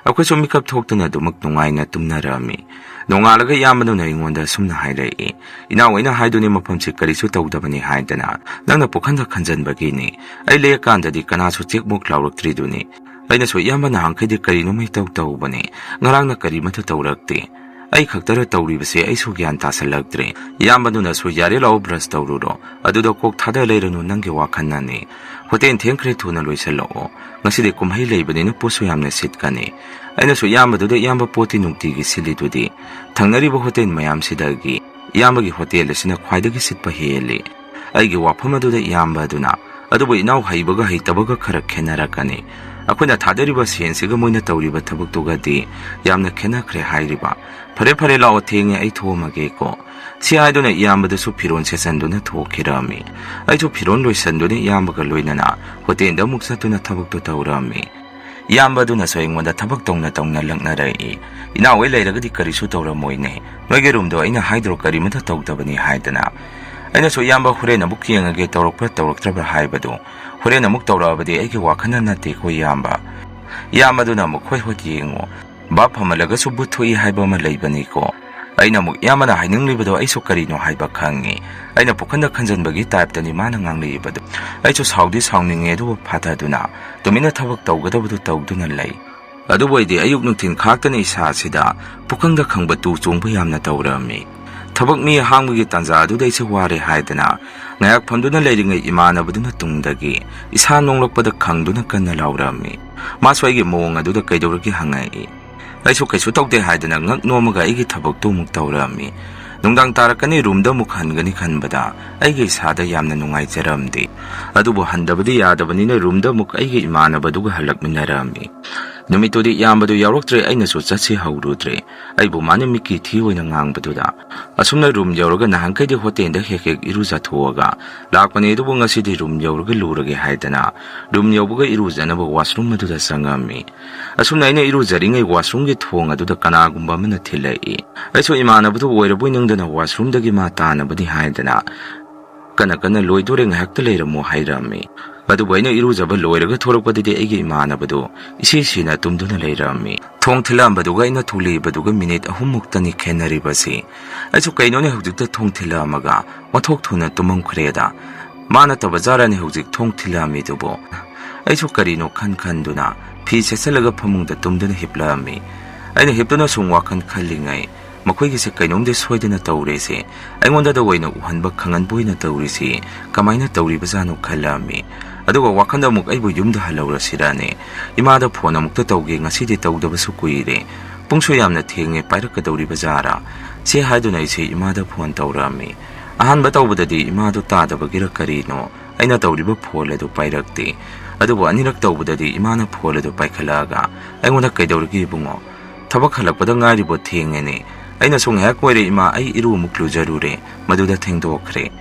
ꯑꯩꯈꯣꯏꯁꯨ ꯃꯤꯀꯞ ꯊꯣꯛꯇꯨꯅ ꯑꯗꯨꯃꯛ ꯅꯨꯡꯉꯥꯏꯅ ꯇꯨꯝꯅꯔꯛꯑꯝꯃꯤ ꯅꯣꯡꯉꯥꯜꯂꯒ ꯏꯌꯥꯝꯕꯗꯨꯅ ꯑꯩꯉꯣꯟꯗ ꯑꯁꯨꯝꯅ ꯍꯥꯏꯔꯛꯏ ꯏꯅꯥꯎ ꯑꯩꯅ ꯍꯥꯏꯗꯨꯅꯤ ꯃꯐꯝꯁꯤ ꯀꯔꯤꯁꯨ ꯇꯧꯗꯕꯅꯤ ꯍꯥꯏꯗꯅ ꯅꯪꯅ ꯄꯨꯈꯟꯗ ꯈꯟꯖꯟꯕꯒꯤꯅꯤ ꯑꯩ ꯂꯦꯛꯀꯥꯟꯗꯗꯤ ꯀꯅꯥꯁꯨ ꯆꯦꯛꯃꯨꯛ ꯂꯥꯎꯔꯛꯇ꯭ꯔꯤꯗꯨꯅꯤ ꯑꯩꯅꯁꯨ ꯏꯌꯥꯝꯕ ꯅꯍꯥꯟꯈꯩꯗꯤ ꯀꯔꯤꯅꯣꯃ ꯏꯇꯧ ꯇꯧꯕꯅꯤ ꯉꯔꯥꯡꯅ ꯀꯔꯤꯃꯠꯇ ꯇꯧꯔꯛꯇꯦ ꯑꯩ ꯈꯛꯇꯔ ꯇꯧꯔꯤꯕꯁꯦ ꯑꯩꯁꯨ ꯒ꯭ꯌꯥꯟ ꯇꯥꯁꯜꯂꯛꯇ꯭ꯔꯦ ꯏꯌꯥꯝꯕꯗꯨꯅꯁꯨ ꯌꯥꯔꯦ ꯂꯥꯛꯑꯣ ꯕ꯭ꯔꯁ ꯇꯧꯔꯨꯔꯣ ꯑꯗꯨꯗ ꯀꯣꯛ ꯊꯥꯗ ꯂꯩꯔꯅꯨ ꯅꯪꯒꯤ ꯋꯥꯈꯟꯅꯅꯤ ꯍꯣꯇꯦꯜ ꯊꯦꯡꯈ꯭ꯔꯦ ꯊꯨꯅ ꯂꯣꯏꯁꯤꯜꯂꯛꯑꯣ ꯉꯁꯤꯗꯤ ꯀꯨꯝꯍꯩ ꯂꯩꯕꯅꯤꯅ ꯄꯣꯠꯁꯨ ꯌꯥꯝꯅ ꯁꯤꯠꯀꯅꯤ ꯑꯩꯅꯁꯨ ꯏꯌꯥꯝꯕꯗꯨꯗ ꯏꯌꯥꯝꯕ ꯄꯣꯠꯇꯤ ꯅꯨꯡꯇꯤꯒꯤ ꯁꯤꯠꯂꯤꯗꯨꯗꯤ ꯊꯪꯅꯔꯤꯕ ꯍꯣꯇꯦꯜ ꯃꯌꯥꯝꯁꯤꯗꯒꯤ ꯏꯌꯥꯝꯕꯒꯤ ꯍꯣꯇꯦꯜ ꯑꯁꯤꯅ ꯈ꯭ꯋꯥꯏꯗꯒꯤ ꯁꯤꯠꯄ ꯍꯦꯜꯂꯤ ꯑꯩꯒꯤ ꯋꯥꯐꯝ ꯑꯗꯨꯗ ꯏꯌꯥꯝꯕ ꯑꯗꯨꯅ ꯑꯗꯨꯕꯨ ꯏꯅꯥꯎ ꯍꯩꯕꯒ ꯍꯩꯇꯕꯒ ꯈꯔ ꯈꯦꯠꯅꯔꯛꯀꯅꯤ ꯑꯩꯈꯣꯏꯅ ꯊꯥꯗꯔꯤꯕ ꯁꯦꯟꯁꯤꯒ ꯃꯣꯏꯅ ꯇꯧꯔꯤꯕ ꯊꯕꯛꯇꯨꯒꯗꯤ ꯌꯥꯝꯅ ꯈꯦꯠꯅꯈ꯭ꯔꯦ ꯍꯥꯏꯔꯤꯕ ꯐꯔꯦ ꯐꯔꯦ ꯂꯥꯛꯑꯣ ꯊꯦꯡꯉꯦ ꯑꯩ ꯊꯣꯛꯑꯝꯃꯒꯦꯀꯣ ꯁꯤ ꯍꯥꯏꯗꯨꯅ ꯏꯌꯥꯝꯕꯗꯁꯨ ꯐꯤꯔꯣꯟ ꯁꯦꯠꯆꯟꯗꯨꯅ ꯊꯣꯛꯈꯤꯔꯝꯃꯤ ꯑꯩꯁꯨ ꯐꯤꯔꯣꯟ ꯂꯣꯏꯁꯟꯗꯨꯅ ꯏꯌꯥꯝꯕꯒ ꯂꯣꯏꯅꯅ ꯍꯣꯇꯦꯜꯗ ꯑꯃꯨꯛ ꯆꯠꯇꯨꯅ ꯊꯕꯛꯇꯨ ꯇꯧꯔꯝꯃꯤ ꯏꯌꯥꯝꯕꯗꯨꯅꯁꯨ ꯑꯩꯉꯣꯟꯗ ꯊꯕꯛ ꯇꯧꯅ ꯇꯧꯅ ꯂꯛꯅꯔꯛꯏ ꯏꯅꯥꯎ ꯍꯣꯏ ꯂꯩꯔꯒꯗꯤ ꯀꯔꯤꯁꯨ ꯇꯧꯔꯝꯃꯣꯏꯅꯦ ꯅꯣꯏꯒꯤ ꯔꯨꯝꯗꯣ ꯑꯩꯅ ꯍꯥꯏꯗ꯭ꯔꯣ ꯀꯔꯤꯃꯠꯇ ꯇꯧꯗꯕꯅꯤ ꯍꯥꯏꯗꯅ ꯑꯩꯅꯁꯨ ꯏꯌꯥꯝꯕ ꯍꯣꯔꯦꯟ ꯑꯃꯨꯛ ꯌꯦꯡꯉꯒꯦ ꯇꯧꯔꯛꯄ꯭ꯔꯥ ꯇꯧꯔꯛꯇ꯭ꯔꯕ꯭ꯔꯥ ꯍꯥꯏꯕꯗꯨ ꯍꯣꯔꯦꯟ ꯑꯃꯨꯛ ꯇꯧꯔꯛꯑꯕꯗꯤ ꯑꯩꯒꯤ ꯋꯥꯈꯟꯅ ꯅꯠꯇꯦꯀꯣ ꯏꯌꯥꯝꯕꯗꯨꯅ ꯑꯃꯨꯛ ꯍꯣꯏ ꯌꯦꯡꯉꯣ ꯚꯥꯞ ꯐꯝꯍꯜꯂꯒꯁꯨ ꯕꯨꯠ ꯊꯣꯛꯏ ꯍꯥꯏꯕ ꯑꯃ ꯂꯩꯕꯅꯤꯀꯣ ꯑꯩꯅ ꯑꯃꯨꯛ ꯏꯌꯥꯝꯕꯅ ꯍꯥꯏꯅꯤꯡꯂꯤꯕꯗꯣ ꯑꯩꯁꯨ ꯀꯔꯤꯅꯣ ꯍꯥꯏꯕ ꯈꯪꯉꯤ ꯑꯩꯅ ꯄꯨꯈꯟꯗ ꯈꯟꯖꯟꯕꯒꯤ ꯇꯥꯏꯞꯇꯅꯤ ꯃꯥꯅ ꯉꯥꯡꯂꯛꯏꯕꯗꯨ ꯑꯩꯁꯨ ꯁꯥꯎꯗꯤ ꯁꯥꯎꯅꯤꯡꯉꯦ ꯑꯗꯨꯕꯨ ꯐꯥꯊꯗꯨꯅ ꯇꯨꯃꯤꯟꯅ ꯊꯕꯛ ꯇꯧꯒꯗꯕꯗꯨ ꯇꯧꯗꯨꯅ ꯂꯩ ꯑꯗꯨꯕꯨ ꯑꯩꯗꯤ ꯑꯌꯨꯛ ꯅꯨꯡꯊꯤꯟ ꯈꯥꯛꯇꯅ ꯏꯁꯥꯁꯤꯗ ꯄꯨꯈꯪꯗ ꯈꯪꯕ ꯇꯨ ꯆꯣꯡꯕ ꯌꯥꯝꯅ ꯇꯧꯔꯝꯃꯤ ꯊꯕꯛ ꯃꯤ ꯍꯥꯡꯕꯒꯤ ꯇꯥꯟꯖꯥ ꯑꯗꯨꯗ ꯑꯩꯁꯦ ꯋꯥꯔꯦ ꯍꯥꯏꯗꯅ ꯉꯥꯏꯍꯥꯛ ꯐꯝꯗꯨꯅ ꯂꯩꯔꯤꯉꯩ ꯏꯃꯥꯟꯅꯕꯗꯨꯅ ꯇꯨꯡꯗꯒꯤ ꯏꯁꯥ ꯅꯣꯡꯂꯛꯄꯗ ꯈꯪꯗꯨꯅ ꯀꯟꯅ ꯂꯥꯎꯔꯝꯃꯤ ꯃꯥꯁꯨ ꯑꯩꯒꯤ ꯃꯑꯣꯡ ꯑꯗꯨꯗ ꯀꯩꯗꯧꯔꯒꯦ ꯍꯪꯉꯛꯏ ꯑꯩꯁꯨ ꯀꯩꯁꯨ ꯇꯧꯗꯦ ꯍꯥꯏꯗꯅ ꯉꯛ ꯅꯣꯝꯃꯒ ꯑꯩꯒꯤ ꯊꯕꯛꯇꯨ ꯑꯃꯨꯛ ꯇꯧꯔꯝꯃꯤ ꯅꯨꯡꯗꯥꯡ ꯇꯥꯔꯛꯀꯅꯤ ꯔꯨꯝꯗ ꯑꯃꯨꯛ ꯍꯟꯒꯅꯤ ꯈꯟꯕꯗ ꯑꯩꯒꯤ ꯏꯁꯥꯗ ꯌꯥꯝꯅ ꯅꯨꯡꯉꯥꯏꯖꯔꯝꯗꯦ ꯑꯗꯨꯕꯨ ꯍꯟꯗꯕꯗꯤ ꯌꯥꯗꯕꯅꯤꯅ ꯔꯨꯝꯗ ꯑꯃꯨꯛ ꯑꯩꯒꯤ ꯏꯃꯥꯟꯅꯕꯗꯨꯒ ꯍꯜꯂꯛꯃꯤꯟꯅꯔꯝꯃꯤ ꯅꯨꯃꯤꯠꯇꯨꯗꯤ ꯏꯌꯥꯝꯕꯗꯨ ꯌꯥꯎꯔꯛꯇ꯭ꯔꯦ ꯑꯩꯅꯁꯨ ꯆꯠꯁꯤ ꯍꯧꯔꯨꯗ꯭ꯔꯦ ꯑꯩꯕꯨ ꯃꯥꯅ ꯃꯤꯀꯤ ꯊꯤ ꯑꯣꯏꯅ ꯉꯥꯡꯕꯗꯨꯗ ꯑꯁꯨꯝꯅ ꯔꯨꯝ ꯌꯧꯔꯒ ꯅꯍꯥꯟꯈꯩꯗꯤ ꯍꯣꯇꯦꯜꯗ ꯍꯦꯛ ꯏꯔꯨꯖꯊꯣꯛꯑꯒ ꯂꯥꯛꯄꯅꯤ ꯑꯗꯨꯕꯨ ꯉꯁꯤꯗꯤ ꯔꯨꯝ ꯌꯧꯔꯒ ꯂꯨꯔꯒꯦ ꯍꯥꯏꯗꯅ ꯔꯨꯝ ꯌꯧꯕꯒ ꯏꯔꯨꯖꯅꯕ ꯋꯥꯁꯔꯨꯝ ꯑꯗꯨꯗ ꯆꯪꯉꯝꯃꯤ ꯑꯁꯨꯝꯅ ꯑꯩꯅ ꯏꯔꯨꯖꯔꯤꯉꯩ ꯋꯥꯁꯔꯨꯝꯒꯤ ꯊꯣꯡ ꯑꯗꯨꯗ ꯀꯅꯥꯒꯨꯝꯕ ꯑꯃꯅ ꯊꯤꯜꯂꯛꯏ ꯑꯩꯁꯨ ꯏꯃꯥꯟꯅꯕꯗꯨ ꯑꯣꯏꯔꯕꯣꯏ ꯅꯤꯡꯗꯅ ꯋꯥꯁꯔꯨꯝꯗꯒꯤ ꯃꯥ ꯇꯥꯅꯕꯗꯤ ꯍꯥꯏꯗꯅ ꯀꯟꯅ ꯂꯣꯏꯗꯣꯔꯦ ꯉꯥꯏꯍꯥꯛꯇ ꯂꯩꯔꯝꯃꯣ ꯍꯥꯏꯔꯝꯃꯤ ꯑꯗꯨꯕꯨ ꯑꯩꯅ ꯏꯔꯨꯖꯕ ꯂꯣꯏꯔꯒ ꯊꯣꯔꯛꯄꯗꯗꯤ ꯑꯩꯒꯤ ꯏꯃꯥꯟꯅꯕꯗꯨ ꯏꯁꯤꯁꯤꯅ ꯇꯨꯝꯗꯨꯅ ꯂꯩꯔꯝꯃꯤ ꯊꯣꯡ ꯊꯤꯜꯂꯛꯑꯝꯕꯗꯨꯒ ꯑꯩꯅ ꯊꯣꯛꯂꯛꯏꯕꯗꯨꯒ ꯃꯤꯅꯤꯠ 3 ꯃꯨꯛꯇꯅꯤ ꯈꯦꯟꯅꯔꯤꯕꯁꯤ ꯑꯩꯁꯨ ꯀꯩꯅꯣꯅꯦ ꯍꯧꯖꯤꯛꯇ ꯊꯣꯡ ꯊꯤꯜꯂꯛꯑꯝꯃꯒ ꯃꯊꯣꯛ ꯊꯨꯅ ꯇꯨꯝꯃꯝꯈ꯭ꯔꯦꯗ ꯃꯥꯅ ꯇꯕꯖꯥꯔꯅꯤ ꯍꯧꯖꯤꯛ ꯊꯣꯡ ꯊꯤꯜꯂꯛꯑꯝꯃꯤꯗꯨꯕꯨ ꯑꯩꯁꯨ ꯀꯔꯤꯅꯣ ꯈꯟꯗꯨꯅ ꯐꯤ ꯁꯦꯠꯆꯜꯂꯒ ꯐꯃꯨꯡꯗ ꯇꯨꯝꯗꯨꯅ ꯍꯤꯞꯂꯛꯑꯝꯃꯤ ꯑꯩꯅ ꯍꯤꯞꯇꯨꯅ ꯁꯨꯝ ꯋꯥꯈꯜ ꯈꯜꯂꯤꯉꯩ ꯃꯈꯣꯏꯒꯤꯁꯦ ꯀꯩꯅꯣꯝꯗꯤ ꯁꯣꯏꯗꯅ ꯇꯧꯔꯦꯁꯦ ꯑꯩꯉꯣꯟꯗꯗ ꯑꯣꯏꯅ ꯎꯍꯟꯕ ꯈꯪꯍꯟꯕ ꯑꯣꯏꯅ ꯇꯧꯔꯤꯁꯤ ꯀꯃꯥꯏꯅ ꯇꯧꯔꯤꯕꯖꯥꯠꯅꯣ ꯈꯜꯂꯛꯑꯝꯃꯤ ꯑꯗꯨꯒ ꯋꯥꯈꯟꯗ ꯑꯃꯨꯛ ꯑꯩꯕꯨ ꯌꯨꯝꯗ ꯍꯜꯂꯧꯔꯁꯤꯔꯅꯦ ꯏꯃꯥꯗ ꯐꯣꯟ ꯑꯃꯨꯛꯇ ꯇꯧꯒꯦ ꯉꯁꯤꯗꯤ ꯇꯧꯗꯕꯁꯨ ꯀꯨꯏꯔꯦ ꯄꯨꯡꯁꯨ ꯌꯥꯝꯅ ꯊꯦꯡꯉꯦ ꯄꯥꯏꯔꯛꯀꯗꯧꯔꯤꯕꯖꯥꯔꯥ ꯁꯤ ꯍꯥꯏꯗꯨꯅ ꯑꯩꯁꯦ ꯏꯃꯥꯗ ꯐꯣꯟ ꯇꯧꯔꯛꯑꯝꯃꯤ ꯑꯍꯥꯟꯕ ꯇꯧꯕꯗꯗꯤ ꯏꯃꯥꯗꯨ ꯇꯥꯗꯕꯒꯤꯔ ꯀꯔꯤꯅೋ ꯑꯩꯅ ꯇꯧꯔꯤꯕ ꯐꯣꯟ ꯑꯗꯨ ꯄꯥꯏꯔꯛꯇꯦ ꯑꯗꯨꯕꯨ ꯑꯅꯤꯔꯛ ꯇꯧꯕꯗꯗꯤ ꯏꯃꯥꯅ ꯐꯣꯟ ꯑꯗꯨ ꯄꯥꯏꯈꯠꯂꯛꯑꯒ ꯑꯩꯉꯣꯟꯗ ꯀꯩꯗꯧꯔꯒꯦ ꯏꯕꯨꯡꯉꯣ ꯊꯕꯛ ꯍꯜꯂꯛꯄꯗ ꯉꯥꯏꯔꯤꯕꯣ ꯊꯦꯡꯉꯦꯅꯦ ꯑꯩꯅꯁꯨ ꯉꯥꯏꯍꯥꯛ ꯑꯣꯏꯔꯦ ꯏꯃꯥ ꯑꯩ ꯏꯔꯨ ꯑꯃꯨꯛ ꯂꯨꯖꯔꯨꯔꯦ ꯃꯗꯨꯗ ꯊꯦꯡꯗꯣꯛꯈ꯭ꯔꯦ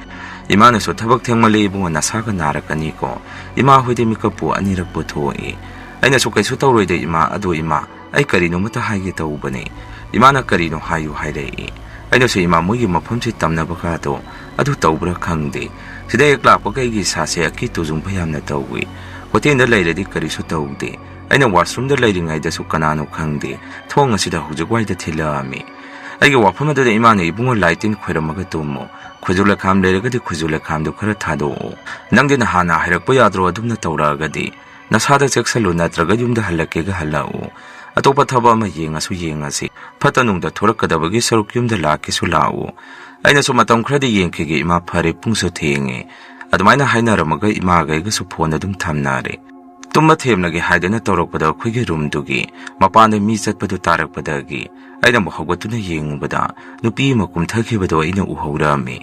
ꯏꯃꯥꯅꯁꯨ ꯊꯕꯛ ꯊꯦꯡꯃꯜꯂꯦ ꯏꯕꯨꯡꯉꯣ ꯅꯁꯥꯒ ꯅꯥꯔꯛꯀꯅꯤꯀꯣ ꯏꯃꯥ ꯍꯣꯏꯗꯤ ꯃꯤꯀꯞꯄꯨ ꯑꯅꯤꯔꯛ ꯄꯨꯊꯣꯛꯏ ꯑꯩꯅꯁꯨ ꯀꯩꯁꯨ ꯇꯧꯔꯣꯏꯗ ꯏꯃꯥ ꯑꯗꯣ ꯏꯃꯥ ꯑꯩ ꯀꯔꯤꯅꯣꯃꯇ ꯍꯥꯏꯒꯦ ꯇꯧꯕꯅꯦ ꯏꯃꯥꯅ ꯀꯔꯤꯅꯣ ꯍꯥꯏꯌꯨ ꯍꯥꯏꯔꯛꯏ ꯑꯩꯅꯁꯨ ꯏꯃꯥ ꯃꯣꯏꯒꯤ ꯃꯐꯝꯁꯤ ꯇꯝꯅꯕꯒꯗꯣ ꯑꯗꯨ ꯇꯧꯕ꯭ꯔꯥ ꯈꯪꯗꯦ ꯁꯤꯗ ꯍꯦꯛ ꯂꯥꯛꯄꯒ ꯑꯩꯒꯤ ꯏꯁꯥꯁꯦ ꯑꯀꯤ ꯇꯨꯖꯨꯡꯕ ꯌꯥꯝꯅ ꯇꯧꯏ ꯍꯣꯇꯦꯜꯗ ꯂꯩꯔꯗꯤ ꯀꯔꯤꯁꯨ ꯇꯧꯗꯦ ꯑꯩꯅ ꯋꯥꯁꯔꯨꯝꯗ ꯂꯩꯔꯤꯉꯩꯗꯁꯨ ꯀꯅꯥꯅꯣ ꯈꯪꯗꯦ ꯊꯣꯡ ꯑꯁꯤꯗ ꯍꯧꯖꯤꯛꯋꯥꯏꯗ ꯊꯤꯜꯂꯛꯑꯝꯃꯤ ꯑꯩꯒꯤ ꯋꯥꯐꯝ ꯑꯗꯨꯗ ꯏꯃꯥꯅ ꯏꯕꯨꯡꯉꯣ ꯂꯥꯏ ꯇꯤꯟ ꯈꯣꯏꯔꯝꯃꯒ ꯇꯨꯝꯃꯨ, ꯈꯨꯖꯨ ꯂꯩꯈꯥꯝ ꯂꯩꯔꯒꯗꯤ ꯈꯨꯖꯨ ꯂꯩꯈꯥꯝꯗꯨ ꯈꯔ ꯊꯥꯗꯣꯛꯎ, ꯅꯪꯗꯤ ꯅꯍꯥꯟꯅ ꯍꯥꯏꯔꯛꯄ ꯌꯥꯗ꯭ꯔꯣ ꯑꯗꯨꯝꯅ ꯇꯧꯔꯛꯑꯒꯗꯤ, ꯅꯁꯥꯗ ꯆꯦꯛꯁꯜꯂꯨ ꯅꯠꯇ꯭ꯔꯒ ꯌꯨꯝꯗ ꯍꯜꯂꯛꯀꯦꯒ ꯍꯜꯂꯛꯎ, ꯑꯇꯣꯞꯄ ꯊꯕꯛ ꯑꯃ ꯌꯦꯡꯉꯁꯨ ꯌꯦꯡꯉꯁꯤ, ꯐꯠꯇ ꯅꯨꯡꯗ ꯊꯣꯔꯛꯀꯗꯕꯒꯤ ꯁꯔꯨꯛ ꯌꯨꯝꯗ ꯂꯥꯛꯀꯦꯁꯨ ꯂꯥꯛꯎ, ꯑꯩꯅꯁꯨ ꯃꯇꯝ ꯈꯔꯗꯤ ꯌꯦꯡꯈꯤꯒꯦ ꯏꯃꯥ ꯐꯔꯦ ꯄꯨꯡꯁꯨ ꯊꯦꯡꯉꯦ, ꯑꯗꯨꯃꯥꯏꯅ ꯍꯥꯏꯅꯔꯝꯃꯒ ꯏꯃꯥꯒ ꯑꯩꯒꯁꯨ ꯐꯣꯟ ꯑꯗꯨꯝ ꯊꯝꯅꯔꯦ꯫ ꯇꯨꯝꯕ ꯊꯦꯝꯂꯒꯦ ꯍꯥꯏꯗꯅ ꯇꯧꯔꯛꯄꯗ ꯑꯩꯈꯣꯏꯒꯤ ꯔꯨꯝꯗꯨꯒꯤ ꯃꯄꯥꯟꯗ ꯃꯤ ꯆꯠꯄꯗꯨ ꯇꯥꯔꯛꯄꯗꯒꯤ ꯑꯩꯅ ꯑꯃꯨꯛ ꯍꯧꯒꯠꯇꯨꯅ ꯌꯦꯡꯉꯨꯕꯗ ꯅꯨꯄꯤ ꯑꯃ ꯀꯨꯝꯊꯈꯤꯕꯗꯣ ꯑꯩꯅ ꯎꯍꯧꯔꯝꯃꯤ꯫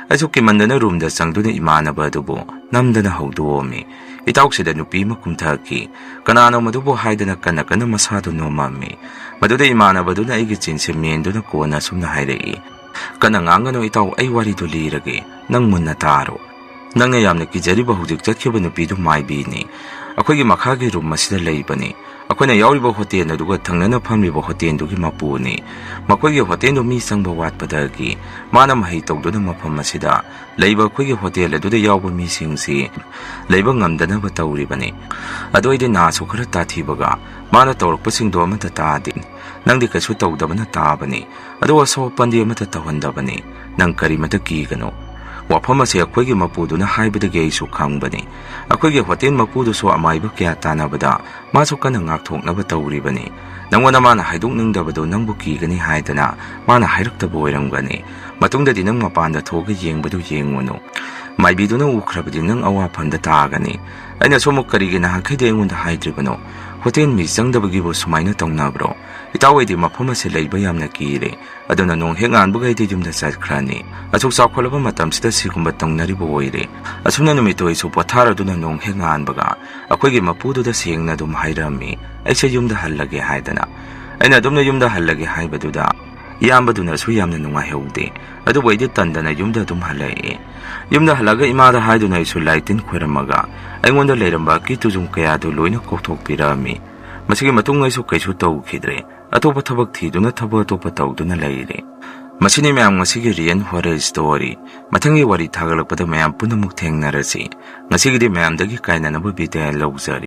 ꯑꯩꯁꯨ ꯀꯤꯃꯟꯗꯅ ꯔꯨꯝꯗ ꯆꯪꯗꯨꯅ ꯏꯃꯥꯟꯅꯕ ꯑꯗꯨꯕꯨ ꯅꯝꯗꯅ ꯍꯧꯗꯣꯛꯑꯝꯃꯤ꯫ ꯏꯇꯥꯎꯁꯤꯗ ꯅꯨꯄꯤ ꯑꯃ ꯀꯨꯝꯊꯈꯤ, ꯀꯅꯥꯅꯣ ꯃꯗꯨꯕꯨ ꯍꯥꯏꯗꯅ ꯀꯟꯅ ꯀꯟꯅ ꯃꯁꯥꯗꯨ ꯅꯣꯝꯃꯝꯃꯤ꯫ ꯃꯗꯨꯗ ꯏꯃꯥꯟꯅꯕꯗꯨꯅ ꯑꯩꯒꯤ ꯆꯤꯟꯁꯤ ꯃꯦꯟꯗꯨꯅ ꯀꯣꯟꯅ ꯑꯁꯨꯝꯅ ꯍꯥꯏꯔꯛꯏ, ꯀꯟꯅ ꯉꯥꯡꯒꯅꯨ ꯏꯇꯥꯎ, ꯑꯩ ꯋꯥꯔꯤꯗꯨ ꯂꯤꯔꯒꯦ, ꯅꯪ ꯃꯨꯟꯅ ꯇꯥꯔꯣ꯫ ꯅꯪꯅ ꯌꯥꯝꯅ ꯀꯤꯖꯔꯤꯕ ꯍꯧꯖꯤꯛ ꯆꯠꯈꯤꯕ ꯅꯨꯄꯤꯗꯨ ꯃꯥꯏꯕꯤꯅꯤ, ꯑꯩꯈꯣꯏꯒꯤ ꯃꯈꯥꯒꯤ ꯔꯨꯝ ꯑꯁꯤꯗ ꯂꯩꯕꯅꯤ꯫ ꯑꯩꯈꯣꯏꯅ ꯌꯥꯎꯔꯤꯕ ꯍꯣꯇꯦꯜ ꯑꯗꯨꯒ ꯊꯪꯅꯅ ꯐꯝꯂꯤꯕ ꯍꯣꯇꯦꯜꯗꯨꯒꯤ ꯃꯄꯨꯅꯤ꯫ ꯃꯈꯣꯏꯒꯤ ꯍꯣꯇꯦꯜꯗꯨ ꯃꯤ ꯆꯪꯕ ꯋꯥꯠꯄꯗꯒꯤ ꯃꯥꯅ ꯃꯍꯩ ꯇꯧꯗꯨꯅ ꯃꯐꯝ ꯑꯁꯤꯗ ꯂꯩꯕ ꯑꯩꯈꯣꯏꯒꯤ ꯍꯣꯇꯦꯜ ꯑꯗꯨꯗ ꯌꯥꯎꯕ ꯃꯤꯁꯤꯡꯁꯤ ꯂꯩꯕ ꯉꯝꯗꯅꯕ ꯇꯧꯔꯤꯕꯅꯤ꯫ ꯑꯗꯣ ꯑꯩꯗꯤ ꯅꯥꯁꯨ ꯈꯔ ꯇꯥꯊꯤꯕꯒ ꯃꯥꯅ ꯇꯧꯔꯛꯄꯁꯤꯡꯗꯣ ꯑꯃꯠꯇ ꯇꯥꯗꯦ꯫ ꯅꯪꯗꯤ ꯀꯩꯁꯨ ꯇꯧꯗꯕꯅ ꯇꯥꯕꯅꯤ, ꯑꯗꯨꯒ ꯑꯁꯣꯛ ꯑꯄꯟꯗꯤ ꯑꯃꯠꯇ ꯇꯧꯍꯟꯗꯕꯅꯤ꯫ ꯅꯪ ꯀꯔꯤꯃꯇ ꯀꯤꯒꯅꯨ꯫ ꯋꯥꯐꯝ ꯑꯁꯤ ꯑꯩꯈꯣꯏꯒꯤ ꯃꯄꯨꯗꯨꯅ ꯍꯥꯏꯕꯗꯒꯤ ꯑꯩꯁꯨ ꯈꯪꯕꯅꯤ꯫ ꯑꯩꯈꯣꯏꯒꯤ ꯍꯣꯇꯦꯜ ꯃꯄꯨꯗꯨꯁꯨ ꯑꯃꯥꯏꯕ ꯀꯌꯥ ꯇꯥꯟꯅꯕꯗ ꯃꯥꯁꯨ ꯀꯟꯅ ꯉꯥꯛꯊꯣꯛꯅꯕ ꯇꯧꯔꯤꯕꯅꯤ꯫ ꯅꯪꯉꯣꯟꯗ ꯃꯥꯅ ꯍꯥꯏꯗꯣꯛꯅꯤꯡꯗꯕꯗꯨ ꯅꯪꯕꯨ ꯀꯤꯒꯅꯤ ꯍꯥꯏꯗꯅ ꯃꯥꯅ ꯍꯥꯏꯔꯛꯇꯕ ꯑꯣꯏꯔꯝꯒꯅꯤ꯫ ꯃꯇꯨꯡꯗꯗꯤ ꯅꯪ ꯃꯄꯥꯟꯗ ꯊꯣꯛꯑꯒ ꯌꯦꯡꯕꯗꯨ ꯌꯦꯡꯉꯨꯅꯨ꯫ ꯃꯥꯏꯕꯤꯗꯨꯅ ꯎꯈ꯭ꯔꯕꯗꯤ ꯅꯪ ꯑꯋꯥꯐꯝꯗ ꯇꯥꯒꯅꯤ꯫ ꯑꯩꯅꯁꯨ ꯑꯃꯨꯛ ꯀꯔꯤꯒꯤ ꯅꯍꯥꯟꯈꯩꯗꯤ ꯑꯩꯉꯣꯟꯗ ꯍꯥꯏꯗ꯭ꯔꯤꯕꯅꯣ? ꯍꯣꯇꯦꯜ ꯃꯤ ꯆꯪꯗꯕꯒꯤꯕꯨ ꯁꯨꯃꯥꯏꯅ ꯇꯧꯅꯕ꯭ꯔോ? ꯏꯇꯥꯎ ꯑꯩꯗꯤ ꯃꯐꯝ ꯑꯁꯤ ꯂꯩꯕ ꯌꯥꯝꯅ ꯀꯤꯔꯦ, ꯑꯗꯨꯅ ꯅꯣꯡ ꯍꯦꯛ ꯉꯥꯟꯕꯒꯩꯗꯤ ꯌꯨꯝꯗ ꯆꯠꯈ꯭ꯔꯅꯤ꯫ ꯑꯁꯨꯛ ꯆꯥꯎꯈꯠꯂꯕ ꯃꯇꯝꯁꯤꯗ ꯁꯤꯒꯨꯝꯕ ꯇꯧꯅꯔꯤꯕ ꯑꯣꯏꯔꯦ꯫ ꯑꯁꯨꯝꯅ ꯅꯨꯃꯤꯠꯇꯨ ꯑꯩꯁꯨ ꯄꯣꯊꯥꯔꯗꯨꯅ ꯅꯣꯡ ꯍꯦꯛ ꯉꯥꯟꯕꯒ ꯑꯩꯈꯣꯏꯒꯤ ꯃꯄꯨꯗꯨꯗ ꯁꯦꯡꯅ ꯑꯗꯨꯝ ꯍꯥꯏꯔꯝꯃꯤ, ꯑꯩꯁꯦ ꯌꯨꯝꯗ ꯍꯜꯂꯒꯦ ꯍꯥꯏꯗꯅ꯫ ꯑꯩꯅ ꯑꯗꯨꯝꯅ ꯌꯨꯝꯗ ꯍꯜꯂꯒꯦ ꯍꯥꯏꯕꯗꯨꯗ ꯏꯌꯥꯝꯕꯗꯨꯅꯁꯨ ꯌꯥꯝꯅ ꯅꯨꯡꯉꯥꯏꯍꯧꯗꯦ, ꯑꯗꯨꯕꯨ ꯑꯩꯗꯤ ꯇꯟꯗꯅ ꯌꯨꯝꯗ ꯑꯗꯨꯝ ꯍꯜꯂꯛꯑꯦ꯫ ꯌꯨꯝꯗ ꯍꯜꯂꯒ ꯏꯃꯥꯗ ꯍꯥꯏꯗꯨꯅ ꯑꯩꯁꯨ ꯂꯥꯏ ꯇꯤꯟ ꯈꯣꯏꯔꯝꯃꯒ ꯑꯩꯉꯣꯟꯗ ꯂꯩꯔꯝꯕ ꯑꯀꯤ ꯇꯨꯖꯨꯡ ꯀꯌꯥꯗꯨ ꯂꯣꯏꯅ ꯀꯣꯛꯊꯣꯛꯄꯤꯔꯝꯃꯤ꯫ ꯃꯁꯤꯒꯤ ꯃꯇꯨꯡ ꯑꯩꯁꯨ ꯀꯩꯁꯨ ꯇꯧꯈꯤꯗ꯭ꯔꯦ, ꯑꯇꯣꯞꯄ ꯊꯕꯛ ꯊꯤꯗꯨꯅ ꯊꯕꯛ ꯑꯇꯣꯞꯄ ꯇꯧꯗꯨꯅ ꯂꯩꯔꯦ꯫ ꯃꯁꯤꯅꯤ ꯃꯌꯥꯝ ꯉꯁꯤꯒꯤ ꯔꯤꯌꯦꯜ ꯍꯣꯔꯔ ꯁ꯭ꯇꯣꯔꯤ꯫ ꯃꯊꯪꯒꯤ ꯋꯥꯔꯤ ꯊꯥꯒꯠꯂꯛꯄꯗ ꯃꯌꯥꯝ ꯄꯨꯟꯅꯃꯨꯛ ꯊꯦꯡꯅꯔꯁꯤ꯫ ꯉꯁꯤꯒꯤꯗꯤ ꯃꯌꯥꯝꯗꯒꯤ ꯀꯥꯏꯅꯅꯕ ꯕꯤꯗꯥꯏ ꯂꯧꯖꯔꯤ꯫